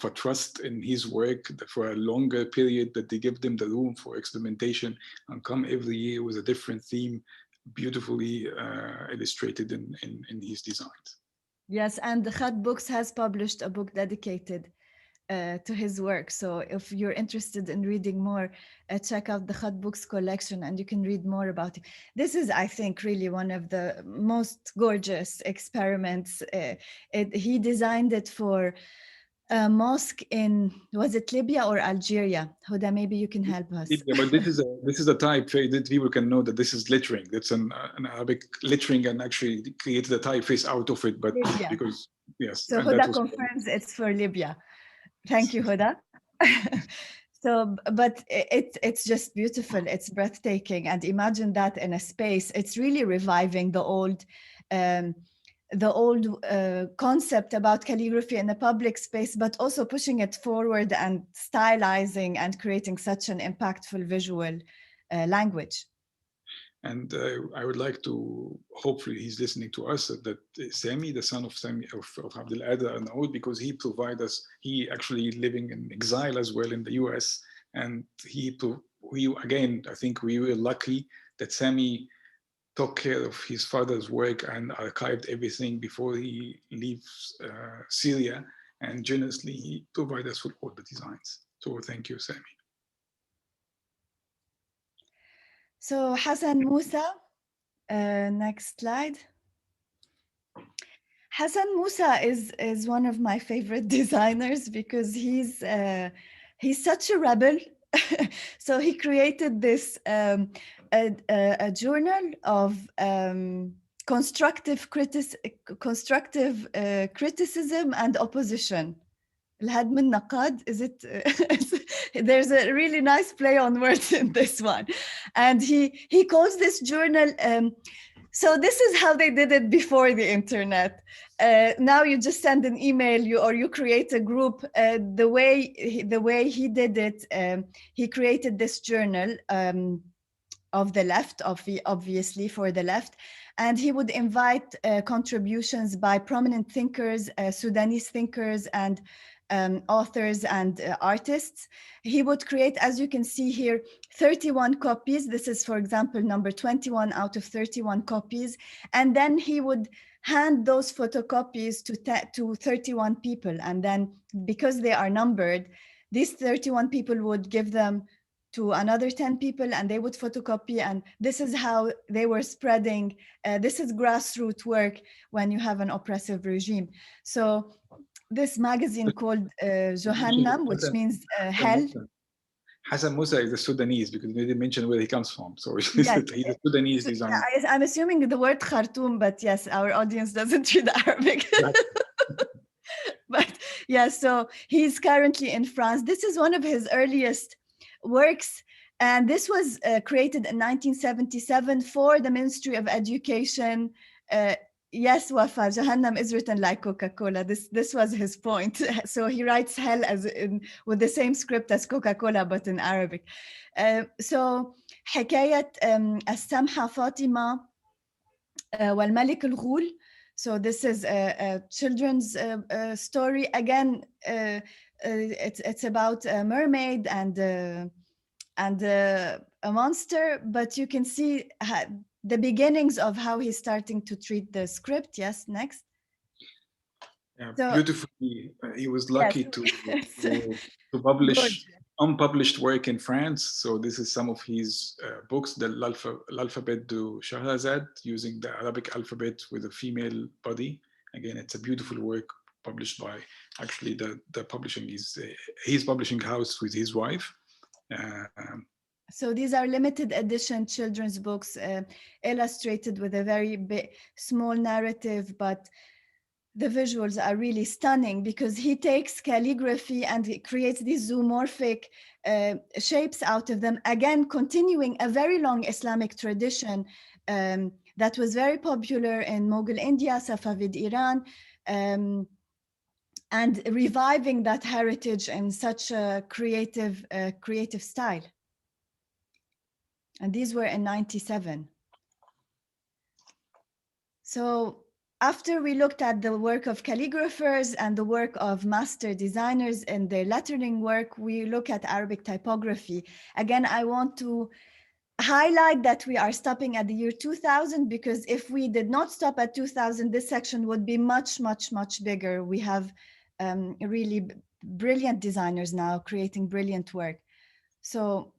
a trust in his work for a longer period, that they give them the room for experimentation and come every year with a different theme, beautifully illustrated in his designs. Yes, and the Khat Books has published a book dedicated to his work. So if you're interested in reading more, check out the Khat Books collection and you can read more about it. This is, I think, really one of the most gorgeous experiments. He designed it for a mosque in, was it Libya or Algeria? Huda, maybe you can help us. Yeah, but this is a typeface that people can know that this is lettering. That's an Arabic lettering, and actually created a typeface out of it. But Libya. because yes, so Huda confirms it's for Libya. Thank you, Huda. So, but it's just beautiful. It's breathtaking, and imagine that in a space. It's really reviving the old concept about calligraphy in the public space, but also pushing it forward and stylizing and creating such an impactful visual language. And I would like to, hopefully he's listening to us, that Sami, the son of Abdelkader Arnaout, because he provided us, he actually living in exile as well in the US. And again, I think we were lucky that Sami took care of his father's work and archived everything before he leaves Syria. And generously, he provided us with all the designs. So thank you, Sami. So Hassan Musa, next slide. Hassan Musa is one of my favorite designers because he's such a rebel. So he created this a journal of constructive criticism and opposition. الهدم النقاد, is it? There's a really nice play on words in this one. And he calls this journal, so this is how they did it before the internet. Now you just send an email or you create a group. The way he did it, he created this journal of the left, obviously for the left, and he would invite contributions by prominent thinkers, Sudanese thinkers, and authors and artists. He would create, as you can see here, 31 copies. This is, for example, number 21 out of 31 copies. And then he would hand those photocopies to 31 people. And then because they are numbered, these 31 people would give them to another 10 people and they would photocopy. And this is how they were spreading. This is grassroots work when you have an oppressive regime. So this magazine called Jahannam, which means hell. Hassan Musa is a Sudanese because we didn't mention where he comes from. So yes. He's a Sudanese designer. Yeah, I'm assuming the word Khartoum, but yes, our audience doesn't read Arabic. But yeah, so he's currently in France. This is one of his earliest works. And this was created in 1977 for the Ministry of Education. Yes, Wafa, Jahannam is written like Coca-Cola. This was his point. So he writes hell with the same script as Coca-Cola, but in Arabic. So حكاية السمحة فاطمة والملك الغول. So this is a children's story. Again, it's about a mermaid and and a monster, but you can see the beginnings of how he's starting to treat the script. Yes, next. Yeah, So- beautifully. He was lucky Yes. to publish Gorgeous. unpublished work in France. So this is some of his books, l'Alphabet du Shahrazad, using the Arabic alphabet with a female body. Again, it's a beautiful work published by actually the publishing is his publishing house with his wife. So these are limited edition children's books, illustrated with a very small narrative, but the visuals are really stunning because he takes calligraphy and he creates these zoomorphic shapes out of them. Again, continuing a very long Islamic tradition that was very popular in Mughal India, Safavid Iran, and reviving that heritage in such a creative style. And these were in 97. So after we looked at the work of calligraphers and the work of master designers in their lettering work, we look at Arabic typography. Again, I want to highlight that we are stopping at the year 2000, because if we did not stop at 2000, this section would be much, much, much bigger. We have really brilliant designers now creating brilliant work. So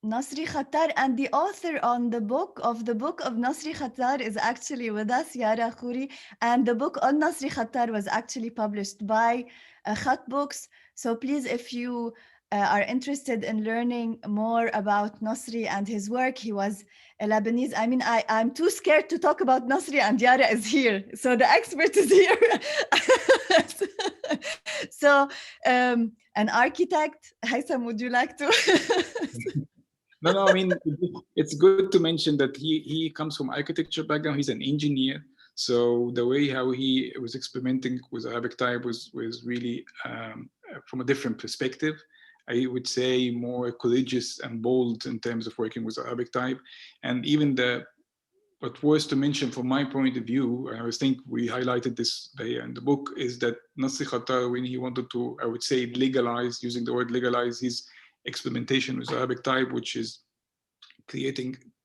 Nasri Khattar, and the author on the book of Nasri Khattar is actually with us, Yara Khouri, and the book on Nasri Khattar was actually published by Khat Books. So please, if you are interested in learning more about Nasri and his work, he was a Lebanese. I mean, I'm too scared to talk about Nasri, and Yara is here, so the expert is here. So an architect, Haytham, would you like to? No, I mean, it's good to mention that he comes from architecture background. He's an engineer. So the way how he was experimenting with Arabic type was really from a different perspective. I would say more courageous and bold in terms of working with Arabic type. And even what was to mention from my point of view, and I think we highlighted this there in the book, is that Nasri Khattar, when he wanted to, I would say, legalize, using the word legalize, his experimentation with Arabic type, which is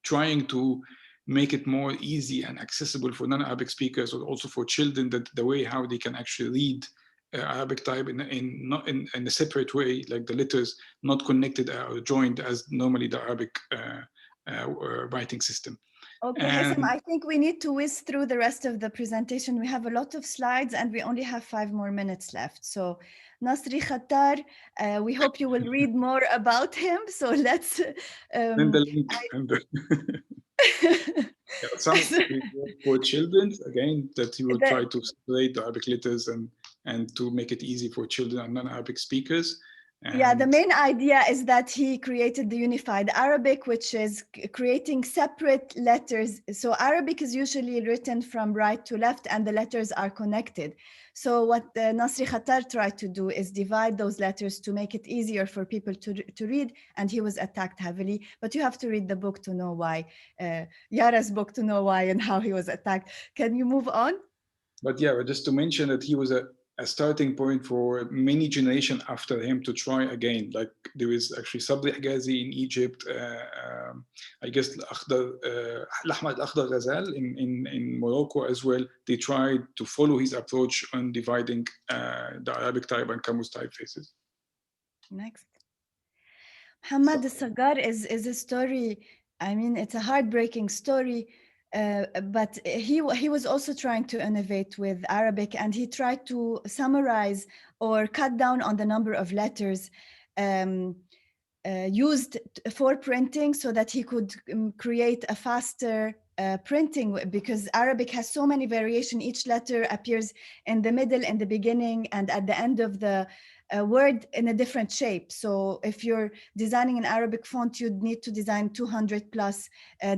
trying to make it more easy and accessible for non-Arabic speakers, or also for children, that the way how they can actually read Arabic type in a separate way, like the letters not connected or joined as normally the Arabic writing system. Okay, Hasan, I think we need to whiz through the rest of the presentation. We have a lot of slides and we only have 5 more minutes left. So Nasri Khattar, we hope you will read more about him. So let's... Send the link. Some for children, again, that you will try to separate the Arabic letters and to make it easy for children and non-Arabic speakers. Yeah, the main idea is that he created the unified Arabic, which is creating separate letters. So Arabic is usually written from right to left and the letters are connected. So what Nasri Khattar tried to do is divide those letters to make it easier for people to read, and he was attacked heavily. But you have to read the book to know why, Yara's book to know why and how he was attacked. Can you move on? But yeah, just to mention that he was a starting point for many generations after him to try again. Like there is actually Sabri Hijazi in Egypt, I guess Ahmad Akhdar Ghazal in Morocco as well. They tried to follow his approach on dividing the Arabic type and Camus typefaces. Next. Muhammad al-Sagar is a story, I mean, it's a heartbreaking story. But he was also trying to innovate with Arabic, and he tried to summarize or cut down on the number of letters used for printing so that he could create a faster printing, because Arabic has so many variations. Each letter appears in the middle, in the beginning, and at the end of the word in a different shape. So if you're designing an Arabic font, you'd need to design 200 plus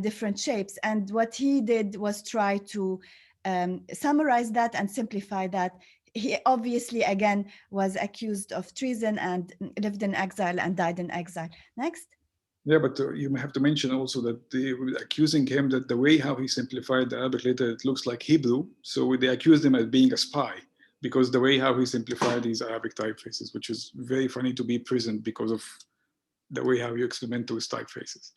different shapes. And what he did was try to summarize that and simplify that. He obviously, again, was accused of treason and lived in exile and died in exile. Next. Yeah, but you have to mention also that they were accusing him that the way how he simplified the Arabic letter, it looks like Hebrew. So they accused him of being a spy, because the way how he simplified these Arabic typefaces, which is very funny to be present because of the way how you experiment with typefaces.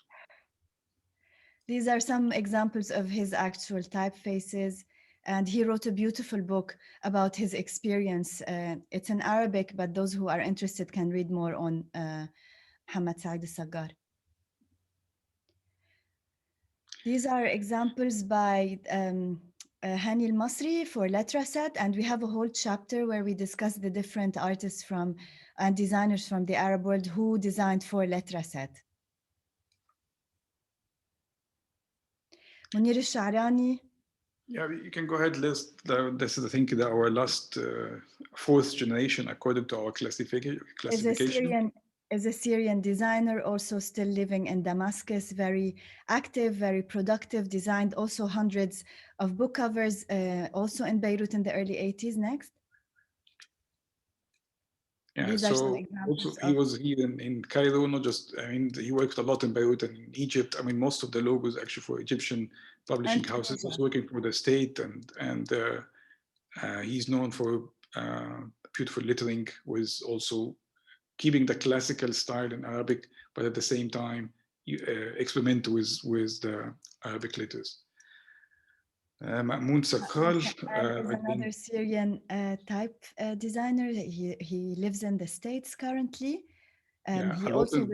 These are some examples of his actual typefaces. And he wrote a beautiful book about his experience. It's in Arabic, but those who are interested can read more on Muhammad Said al-Saggar. These are examples by Hani al-Masri for Letterset, and we have a whole chapter where we discuss the different artists from and designers from the Arab world who designed for Letterset. Munir al-Sha'rani. Yeah, you can go ahead, list. This is, I think, our last fourth generation according to our classification. Is a Syrian designer, also still living in Damascus, very active, very productive, designed also hundreds of book covers, also in Beirut in the early 80s. Next. Yeah, These are some examples also he was here in Cairo, not just, I mean, he worked a lot in Beirut and in Egypt. I mean, most of the logos actually for Egyptian publishing houses was working for the state, and he's known for beautiful lettering, with also keeping the classical style in Arabic, but at the same time, you experiment with the Arabic letters. Ma'moun Sakal is another Syrian type designer. He lives in the States currently. We're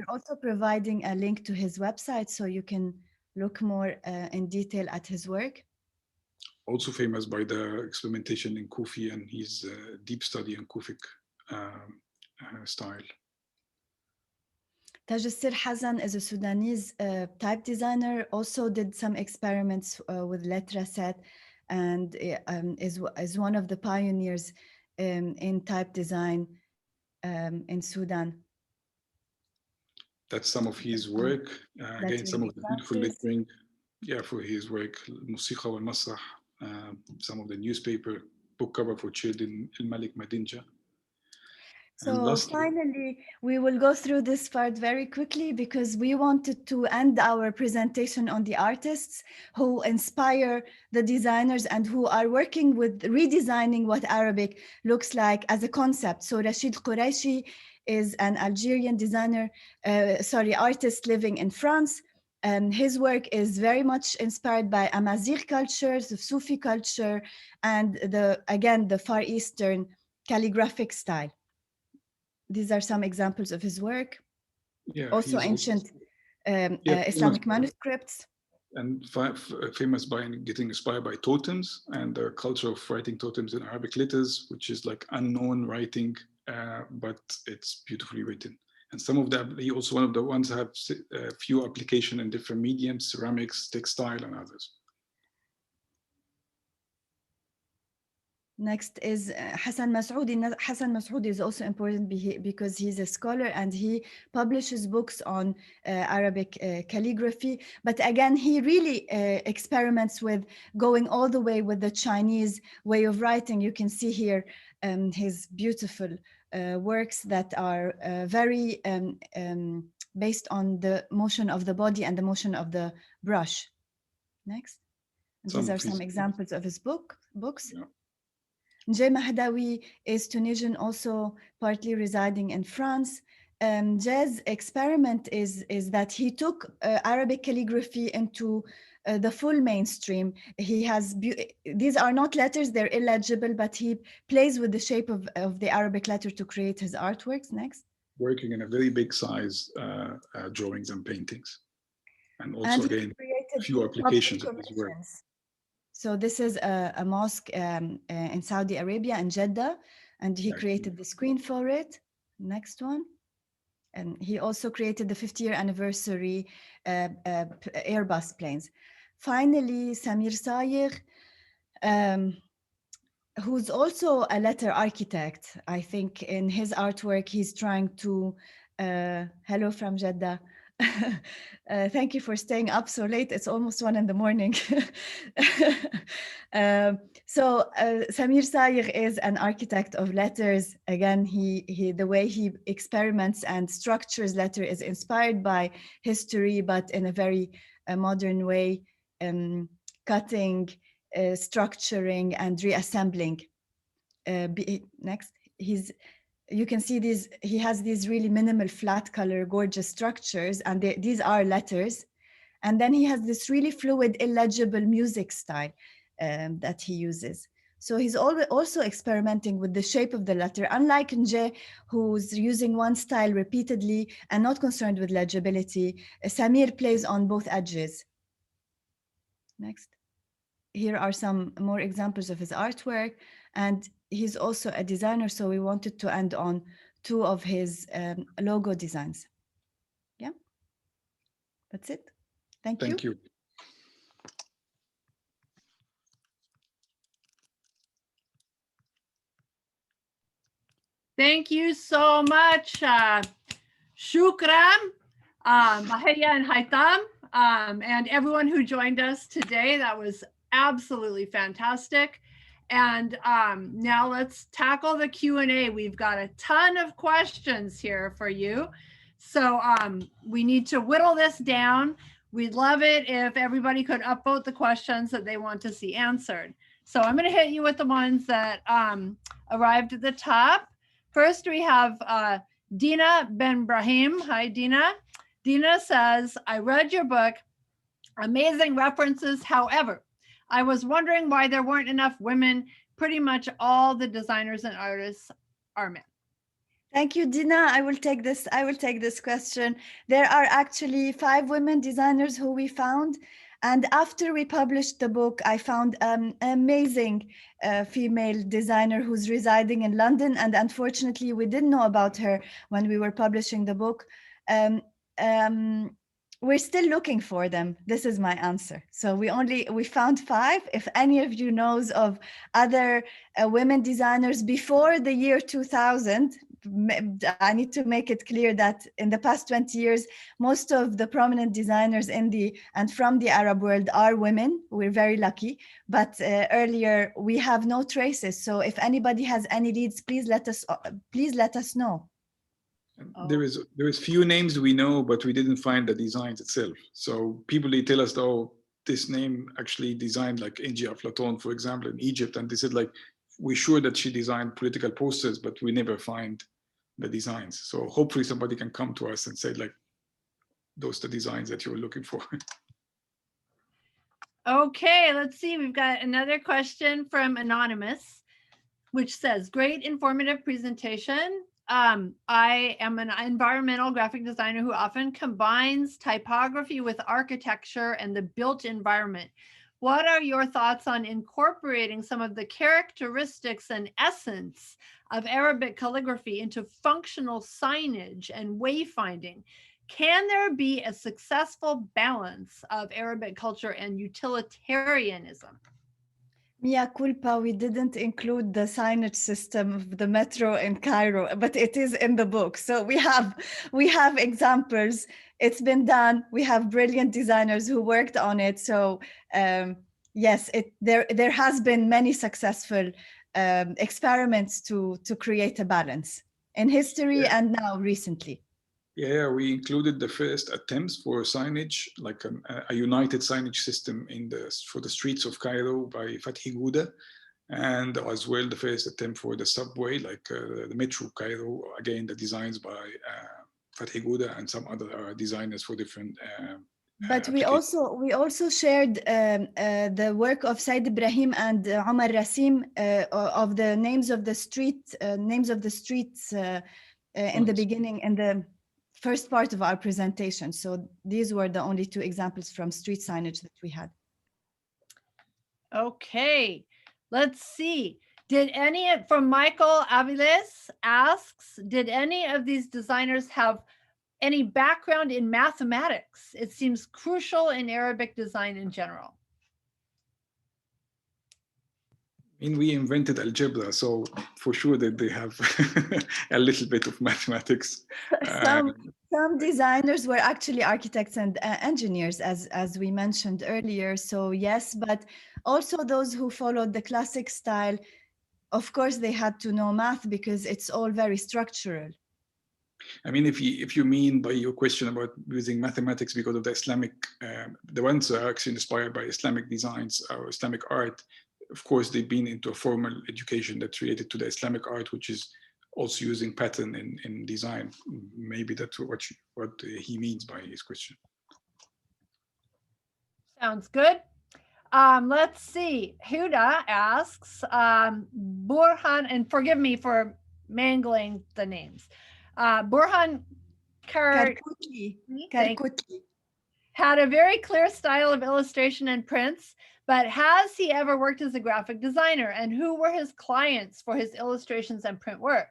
also providing a link to his website so you can look more in detail at his work. Also famous by the experimentation in Kufi and his deep study in Kufic style. Tajasir Hassan is a Sudanese type designer, also did some experiments with Letterset, and is one of the pioneers in type design in Sudan. That's some of his work. Again, some of the beautiful lettering, for his work, Musiqa wal Masrah, some of the newspaper book cover for children, El Malik Madinja. So finally, we will go through this part very quickly because we wanted to end our presentation on the artists who inspire the designers and who are working with redesigning what Arabic looks like as a concept. So Rashid Qureshi is an Algerian designer, artist living in France. His work is very much inspired by Amazigh culture, the Sufi culture, and the Far Eastern calligraphic style. These are some examples of his work. Yeah, also ancient Islamic manuscripts. And famous by getting inspired by totems and the culture of writing totems in Arabic letters, which is like unknown writing, but it's beautifully written. And some of them, he also one of the ones have a few application in different mediums, ceramics, textile, and others. Next is Hassan Masarudin. Hassan Masarudin is also important because he's a scholar and he publishes books on Arabic calligraphy. But again, he really experiments with going all the way with the Chinese way of writing. You can see here his beautiful works that are very based on the motion of the body and the motion of the brush. Next. These are some examples of his books. Yeah. Mahadawi is Tunisian, also partly residing in France. Jaz's experiment is that he took Arabic calligraphy into the full mainstream. He has, these are not letters, they're illegible, but he plays with the shape of the Arabic letter to create his artworks. Next. Working in a very big size drawings and paintings. And also again, a few applications of his work. So this is a mosque in Saudi Arabia in Jeddah, and he created the screen for it. Next one. And he also created the 50-year anniversary Airbus planes. Finally, Samir Sayegh, who's also a letter architect. I think in his artwork, he's trying to, hello from Jeddah. Thank you for staying up so late. It's almost 1 in the morning. Samir Sayegh is an architect of letters. Again, the way he experiments and structures letter is inspired by history, but in a very modern way, cutting, structuring, and reassembling next, you can see these, he has these really minimal flat color, gorgeous structures, and these are letters. And then he has this really fluid, illegible music style that he uses. So he's also experimenting with the shape of the letter, unlike Nje, who's using one style repeatedly and not concerned with legibility. Samir plays on both edges. Next. Here are some more examples of his artwork. And he's also a designer, so we wanted to end on two of his logo designs. Yeah, that's it. Thank you. Thank you. Thank you so much. Shukran, Bahia and Haytham, and everyone who joined us today. That was absolutely fantastic. And now let's tackle the Q&A. We've got a ton of questions here for you. So we need to whittle this down. We'd love it if everybody could upvote the questions that they want to see answered. So I'm going to hit you with the ones that arrived at the top. First, we have Dina Ben Brahim. Hi, Dina. Dina says, I read your book, amazing references. However, I was wondering why there weren't enough women. Pretty much all the designers and artists are men. Thank you, Dina. I will take this question. There are actually 5 women designers who we found. And after we published the book, I found an amazing female designer who's residing in London. And unfortunately, we didn't know about her when we were publishing the book. We're still looking for them. This is my answer. So we found 5. If any of you knows of other women designers before the year 2000, I need to make it clear that in the past 20 years, most of the prominent designers in and from the Arab world are women. We're very lucky, but earlier we have no traces. So if anybody has any leads, please let us know. There is few names we know, but we didn't find the designs itself. So people, they tell us, oh, this name actually designed like Ingia Aflatun, for example, in Egypt. And they said, like, we're sure that she designed political posters, but we never find the designs. So hopefully somebody can come to us and say, like, those are the designs that you were looking for. Okay, let's see. We've got another question from Anonymous, which says, great informative presentation. I am an environmental graphic designer who often combines typography with architecture and the built environment. What are your thoughts on incorporating some of the characteristics and essence of Arabic calligraphy into functional signage and wayfinding? Can there be a successful balance of Arabic culture and utilitarianism? Mea culpa, we didn't include the signage system of the metro in Cairo, but it is in the book. So we have examples. It's been done. We have brilliant designers who worked on it. So yes, there has been many successful experiments to create a balance in history and now recently. Yeah, we included the first attempts for signage, like a united signage system for the streets of Cairo by Fathi Gouda, and as well the first attempt for the subway, like the Metro Cairo, again, the designs by Fathi Gouda and some other designers for different But we also shared the work of Said Ibrahim and Omar Rasim of the names of the streets in the beginning, in the first part of our presentation. So these were the only 2 examples from street signage that we had. Okay, let's see. From Michael Aviles asks, did any of these designers have any background in mathematics? It seems crucial in Arabic design in general. I mean, we invented algebra, so for sure that they have a little bit of mathematics. Some designers were actually architects and engineers, as we mentioned earlier. So yes, but also those who followed the classic style, of course, they had to know math because it's all very structural. I mean, if you mean by your question about using mathematics because of the Islamic, the ones are actually inspired by Islamic designs or Islamic art. of course, they've been into a formal education that's related to the Islamic art, which is also using pattern in design. Maybe that's what he means by his question. Sounds good. Let's see. Huda asks, Burhan, and forgive me for mangling the names. Burhan Karkutli. had a very clear style of illustration and prints, but has he ever worked as a graphic designer, and who were his clients for his illustrations and print work?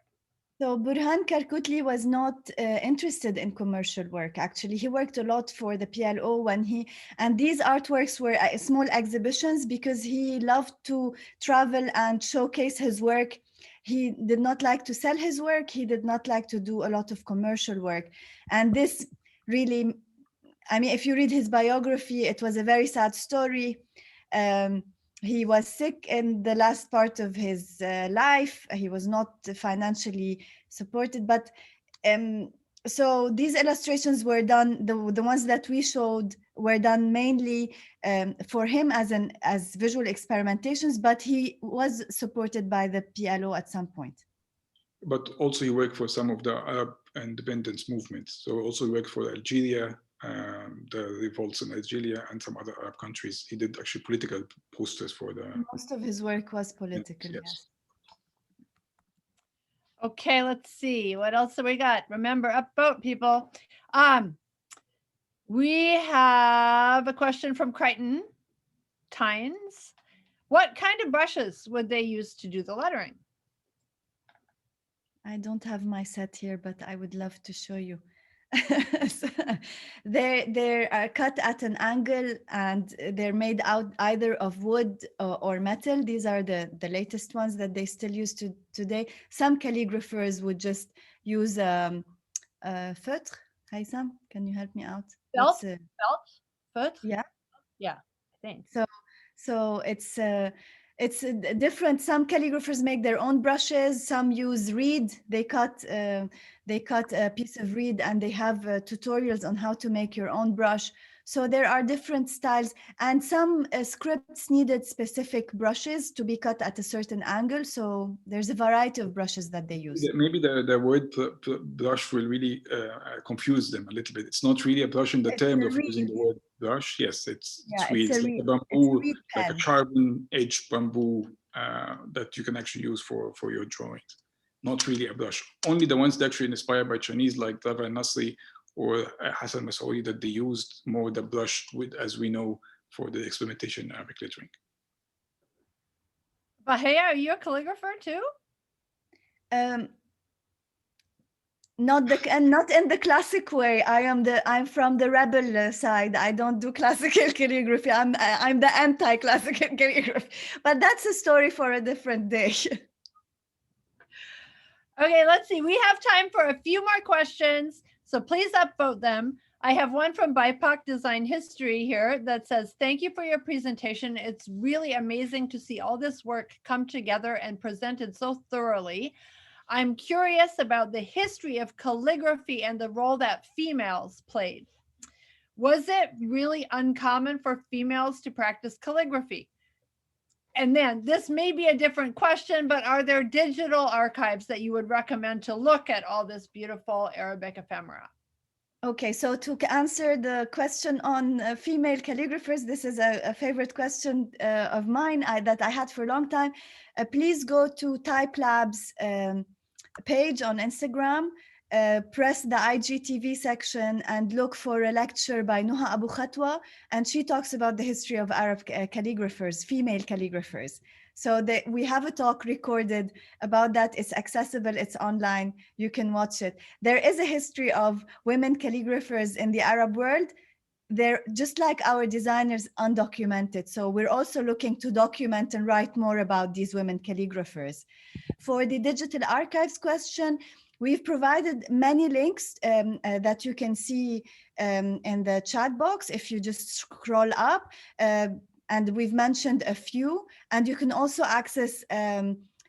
So Burhan Karkutli was not interested in commercial work. Actually, he worked a lot for the PLO and these artworks were small exhibitions because he loved to travel and showcase his work. He did not like to sell his work. He did not like to do a lot of commercial work. And this really, I mean, if you read his biography, it was a very sad story. He was sick in the last part of his life. He was not financially supported, but so these illustrations were done, the ones that we showed were done mainly for him as visual experimentations, but he was supported by the PLO at some point. But also he worked for some of the Arab independence movements. So also he worked for Algeria, the revolts in Algeria and some other Arab countries. He did actually political posters for the... Most of his work was political, yes. Okay, let's see. What else have we got? Remember, upvote, people. We have a question from Crichton Tynes. What kind of brushes would they use to do the lettering? I don't have my set here, but I would love to show you. So they are cut at an angle and they're made out either of wood or metal. These are the latest ones that they still use today. Some calligraphers would just use feutre. Haytham, can you help me out? Felt? Foot? Yeah. Yeah, I think. So it's different. Some calligraphers make their own brushes. Some use reed. They cut a piece of reed and they have tutorials on how to make your own brush. So there are different styles, and some scripts needed specific brushes to be cut at a certain angle. So there's a variety of brushes that they use. Maybe the word brush will really confuse them a little bit. It's not really a brush in the term of using the word brush. Yes, it's reed. It's like a bamboo, like a sharpened edge bamboo that you can actually use for your drawings. Not really a brush. Only the ones that actually inspired by Chinese, like Dava Nasri or Hassan Masarudin, that they used more the brush with, as we know, for the experimentation in Arabic lettering. Bahia, are you a calligrapher too? Not in the classic way. I'm from the rebel side. I don't do classical calligraphy. I'm the anti-classical calligraphy. But that's a story for a different day. Okay, let's see. We have time for a few more questions, so please upvote them. I have one from BIPOC Design History here that says, thank you for your presentation. It's really amazing to see all this work come together and presented so thoroughly. I'm curious about the history of calligraphy and the role that females played. Was it really uncommon for females to practice calligraphy? And then this may be a different question, but are there digital archives that you would recommend to look at all this beautiful Arabic ephemera? Okay, so to answer the question on female calligraphers, this is a favorite question of mine that I had for a long time. Please go to Type Labs page on Instagram, press the IGTV section and look for a lecture by Nuha Abu Khatwa, and she talks about the history of Arab calligraphers, female calligraphers. So we have a talk recorded about that. It's accessible, it's online, you can watch it. There is a history of women calligraphers in the Arab world. They're just like our designers, undocumented. So we're also looking to document and write more about these women calligraphers. For the digital archives question, we've provided many links that you can see in the chat box if you just scroll up. And we've mentioned a few, and you can also access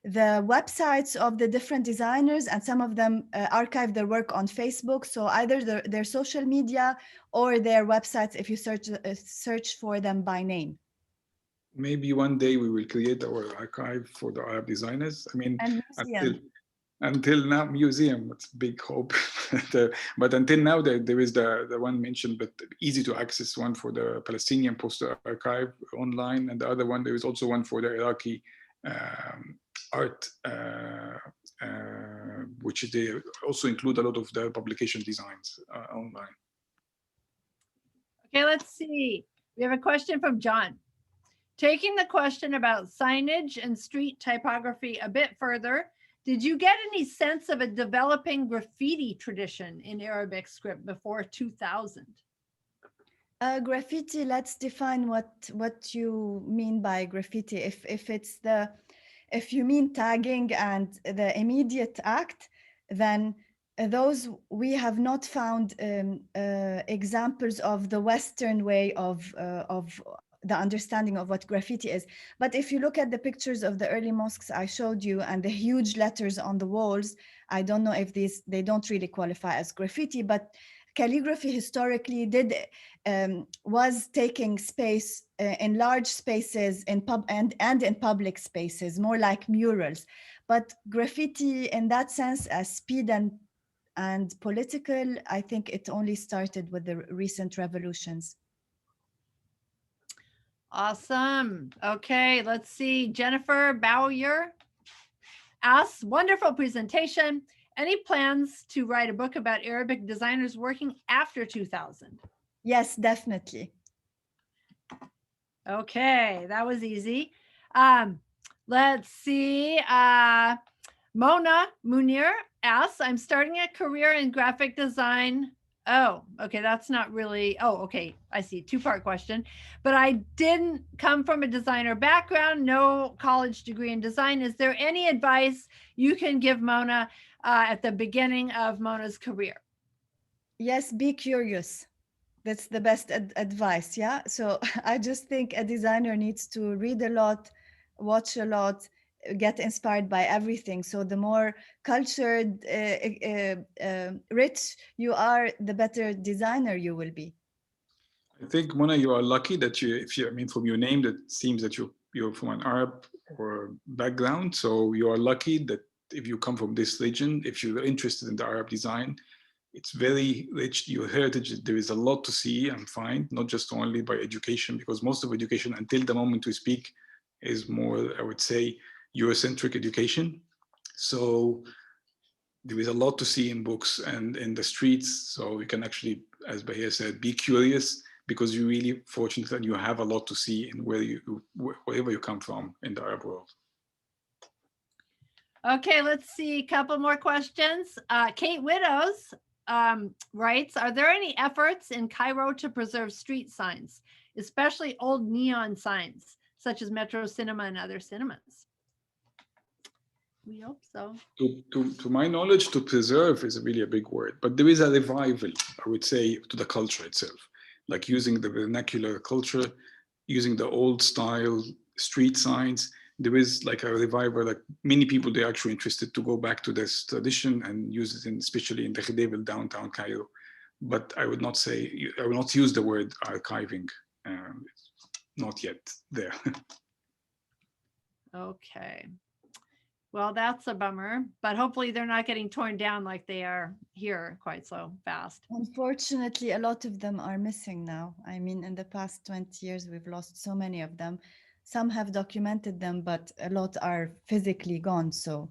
the websites of the different designers, and some of them archive their work on Facebook. So either their social media or their websites if you search for them by name. maybe one day we will create our archive for the Arab designers. I mean, And museum. until now, museum, it's a big hope. But until now, there is the one mentioned, but easy to access one for the Palestinian poster archive online. And the other one, there is also one for the Iraqi art, which they also include a lot of the publication designs online. Okay, let's see. We have a question from John. Taking the question about signage and street typography a bit further, did you get any sense of a developing graffiti tradition in Arabic script before 2000? Graffiti, let's define what you mean by graffiti. If you mean tagging and the immediate act, then those we have not found examples of the Western way of the understanding of what graffiti is. But if you look at the pictures of the early mosques I showed you and the huge letters on the walls, I don't know if they don't really qualify as graffiti, but calligraphy historically was taking space in large spaces in in public spaces, more like murals. But graffiti in that sense, as speed and political, I think it only started with the recent revolutions. Awesome. Okay, let's see. Jennifer Bowyer asks, wonderful presentation. Any plans to write a book about Arabic designers working after 2000? Yes, definitely. Okay, that was easy. Let's see. Mona Munir asks, I'm starting a career in graphic design. Oh, okay, that's not really, oh, okay, I see, two-part question. But I didn't come from a designer background, no college degree in design. Is there any advice you can give Mona at the beginning of Mona's career? Yes, be curious. That's the best advice, yeah? So I just think a designer needs to read a lot, watch a lot, get inspired by everything. So the more cultured, rich you are, the better designer you will be. I think, Mona, you are lucky that I mean, from your name, that seems that you're from an Arab or background. So you are lucky that if you come from this region, if you're interested in the Arab design, it's very rich, your heritage. There is a lot to see and find, not just only by education, because most of education until the moment we speak is more, I would say, Eurocentric education. So there is a lot to see in books and in the streets. So you can actually, as Bahia said, be curious, because you're really fortunate that you have a lot to see in wherever you come from in the Arab world. Okay, let's see, a couple more questions. Kate Widows writes, are there any efforts in Cairo to preserve street signs, especially old neon signs, such as Metro Cinema and other cinemas? We hope so. To my knowledge, to preserve is really a big word, but there is a revival, I would say, to the culture itself, like using the vernacular culture, using the old style street signs. There is like a revival, like many people, they're actually interested to go back to this tradition and use it especially in the Khedivil downtown Cairo. But I would not use the word archiving, not yet there. Okay. Well, that's a bummer, but hopefully they're not getting torn down like they are here quite so fast. Unfortunately, a lot of them are missing now. I mean, in the past 20 years, we've lost so many of them. Some have documented them, but a lot are physically gone. So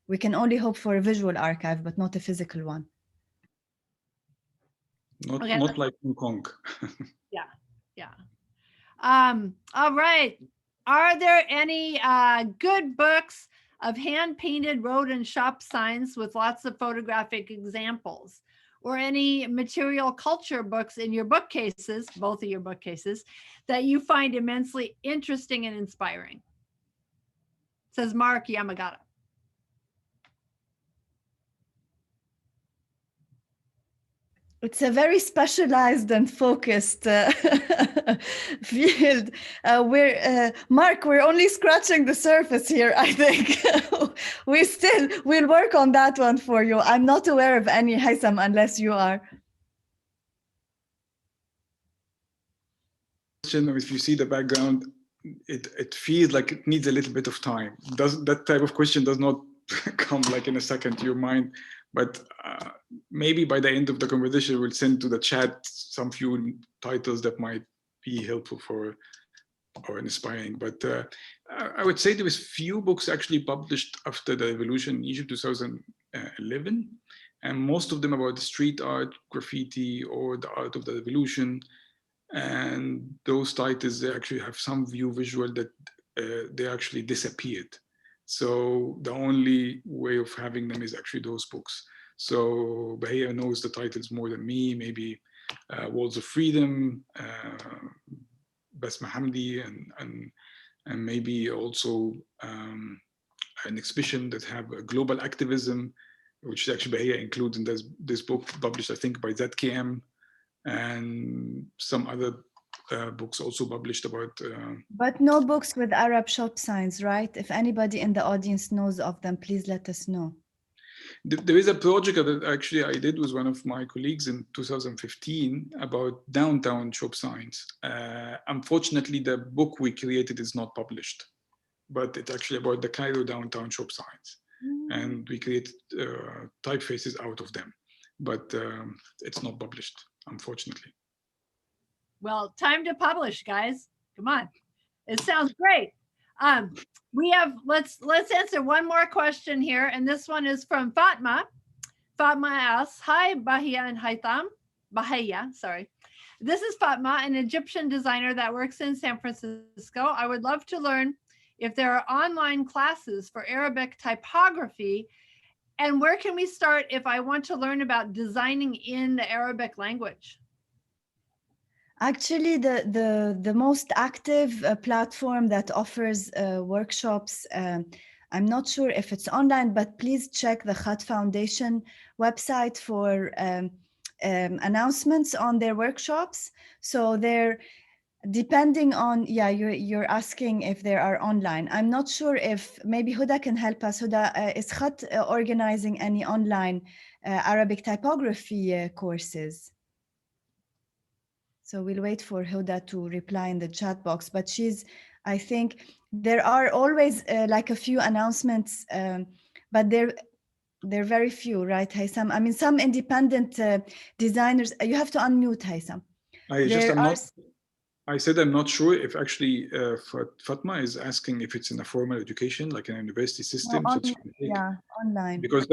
we can only hope for a visual archive, but not a physical one. Not like Hong Kong. Yeah. All right. Are there any good books of hand-painted road and shop signs with lots of photographic examples, or any material culture books in your bookcases, both of your bookcases, that you find immensely interesting and inspiring? Says Mark Yamagata. It's a very specialized and focused field. Mark, we're only scratching the surface here, I think. We'll work on that one for you. I'm not aware of any, Haytham, unless you are. If you see the background, it feels like it needs a little bit of time. That type of question does not come like in a second to your mind, but maybe by the end of the conversation, we'll send to the chat some few titles that might be helpful for or inspiring. But I would say there was few books actually published after the revolution in Egypt 2011, and most of them about the street art, graffiti, or the art of the revolution. And those titles, they actually have some visual that they actually disappeared. So the only way of having them is actually those books. So Bahia knows the titles more than me, maybe Walls of Freedom, Basma Hamdi, and maybe also an exhibition that have a global activism, which actually Bahia includes in this book published, I think, by ZKM, and some other books also published about. But no books with Arab shop signs, right? If anybody in the audience knows of them, please let us know. There is a project that actually I did with one of my colleagues in 2015 about downtown shop signs. Unfortunately, the book we created is not published, but it's actually about the Cairo downtown shop signs. And we created typefaces out of them, but it's not published, unfortunately. Well, time to publish, guys. Come on. It sounds great. We have, let's answer one more question here. And this one is from Fatma. Fatma asks, hi, Bahia and Haytham. Bahia, sorry. This is Fatma, an Egyptian designer that works in San Francisco. I would love to learn if there are online classes for Arabic typography, and where can we start if I want to learn about designing in the Arabic language? Actually, the most active platform that offers workshops, I'm not sure if it's online, but please check the Khat Foundation website for announcements on their workshops. So they're depending on, yeah, you're asking if there are online. I'm not sure if maybe Huda can help us. Huda, is Khat organizing any online Arabic typography courses? So we'll wait for Huda to reply in the chat box, but I think there are always like a few announcements, but they're very few, right, Haytham? I mean, some independent designers, you have to unmute, Haytham. I said I'm not sure if actually Fatma is asking if it's in a formal education, like in a university system. No, so yeah, online. Because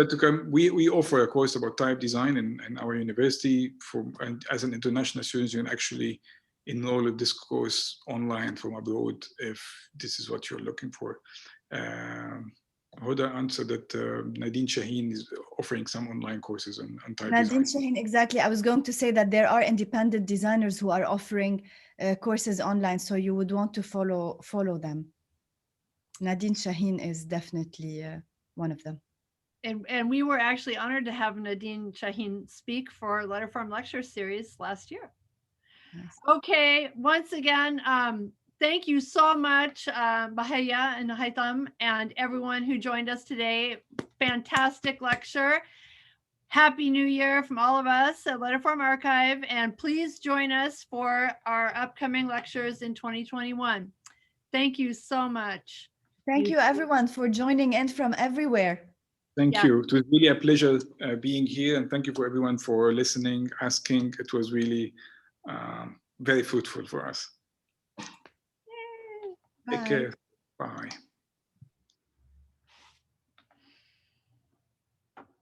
we offer a course about type design in our university, and as an international student, you can actually enroll in this course online from abroad if this is what you're looking for. Huda answered that Nadine Shaheen is offering some online courses on type Nadine design. Shaheen, exactly. I was going to say that there are independent designers who are offering courses online, so you would want to follow them. Nadine Shaheen is definitely one of them. And we were actually honored to have Nadine Shaheen speak for Letterform Lecture Series last year. Nice. Okay, once again, thank you so much, Bahia and Haytham, and everyone who joined us today. Fantastic lecture. Happy New Year from all of us at Letterform Archive, and please join us for our upcoming lectures in 2021. Thank you so much. Thank you everyone for joining in from everywhere. Thank you. It was really a pleasure being here, and thank you for everyone for listening, asking. It was really very fruitful for us. Yay. Take care. Bye.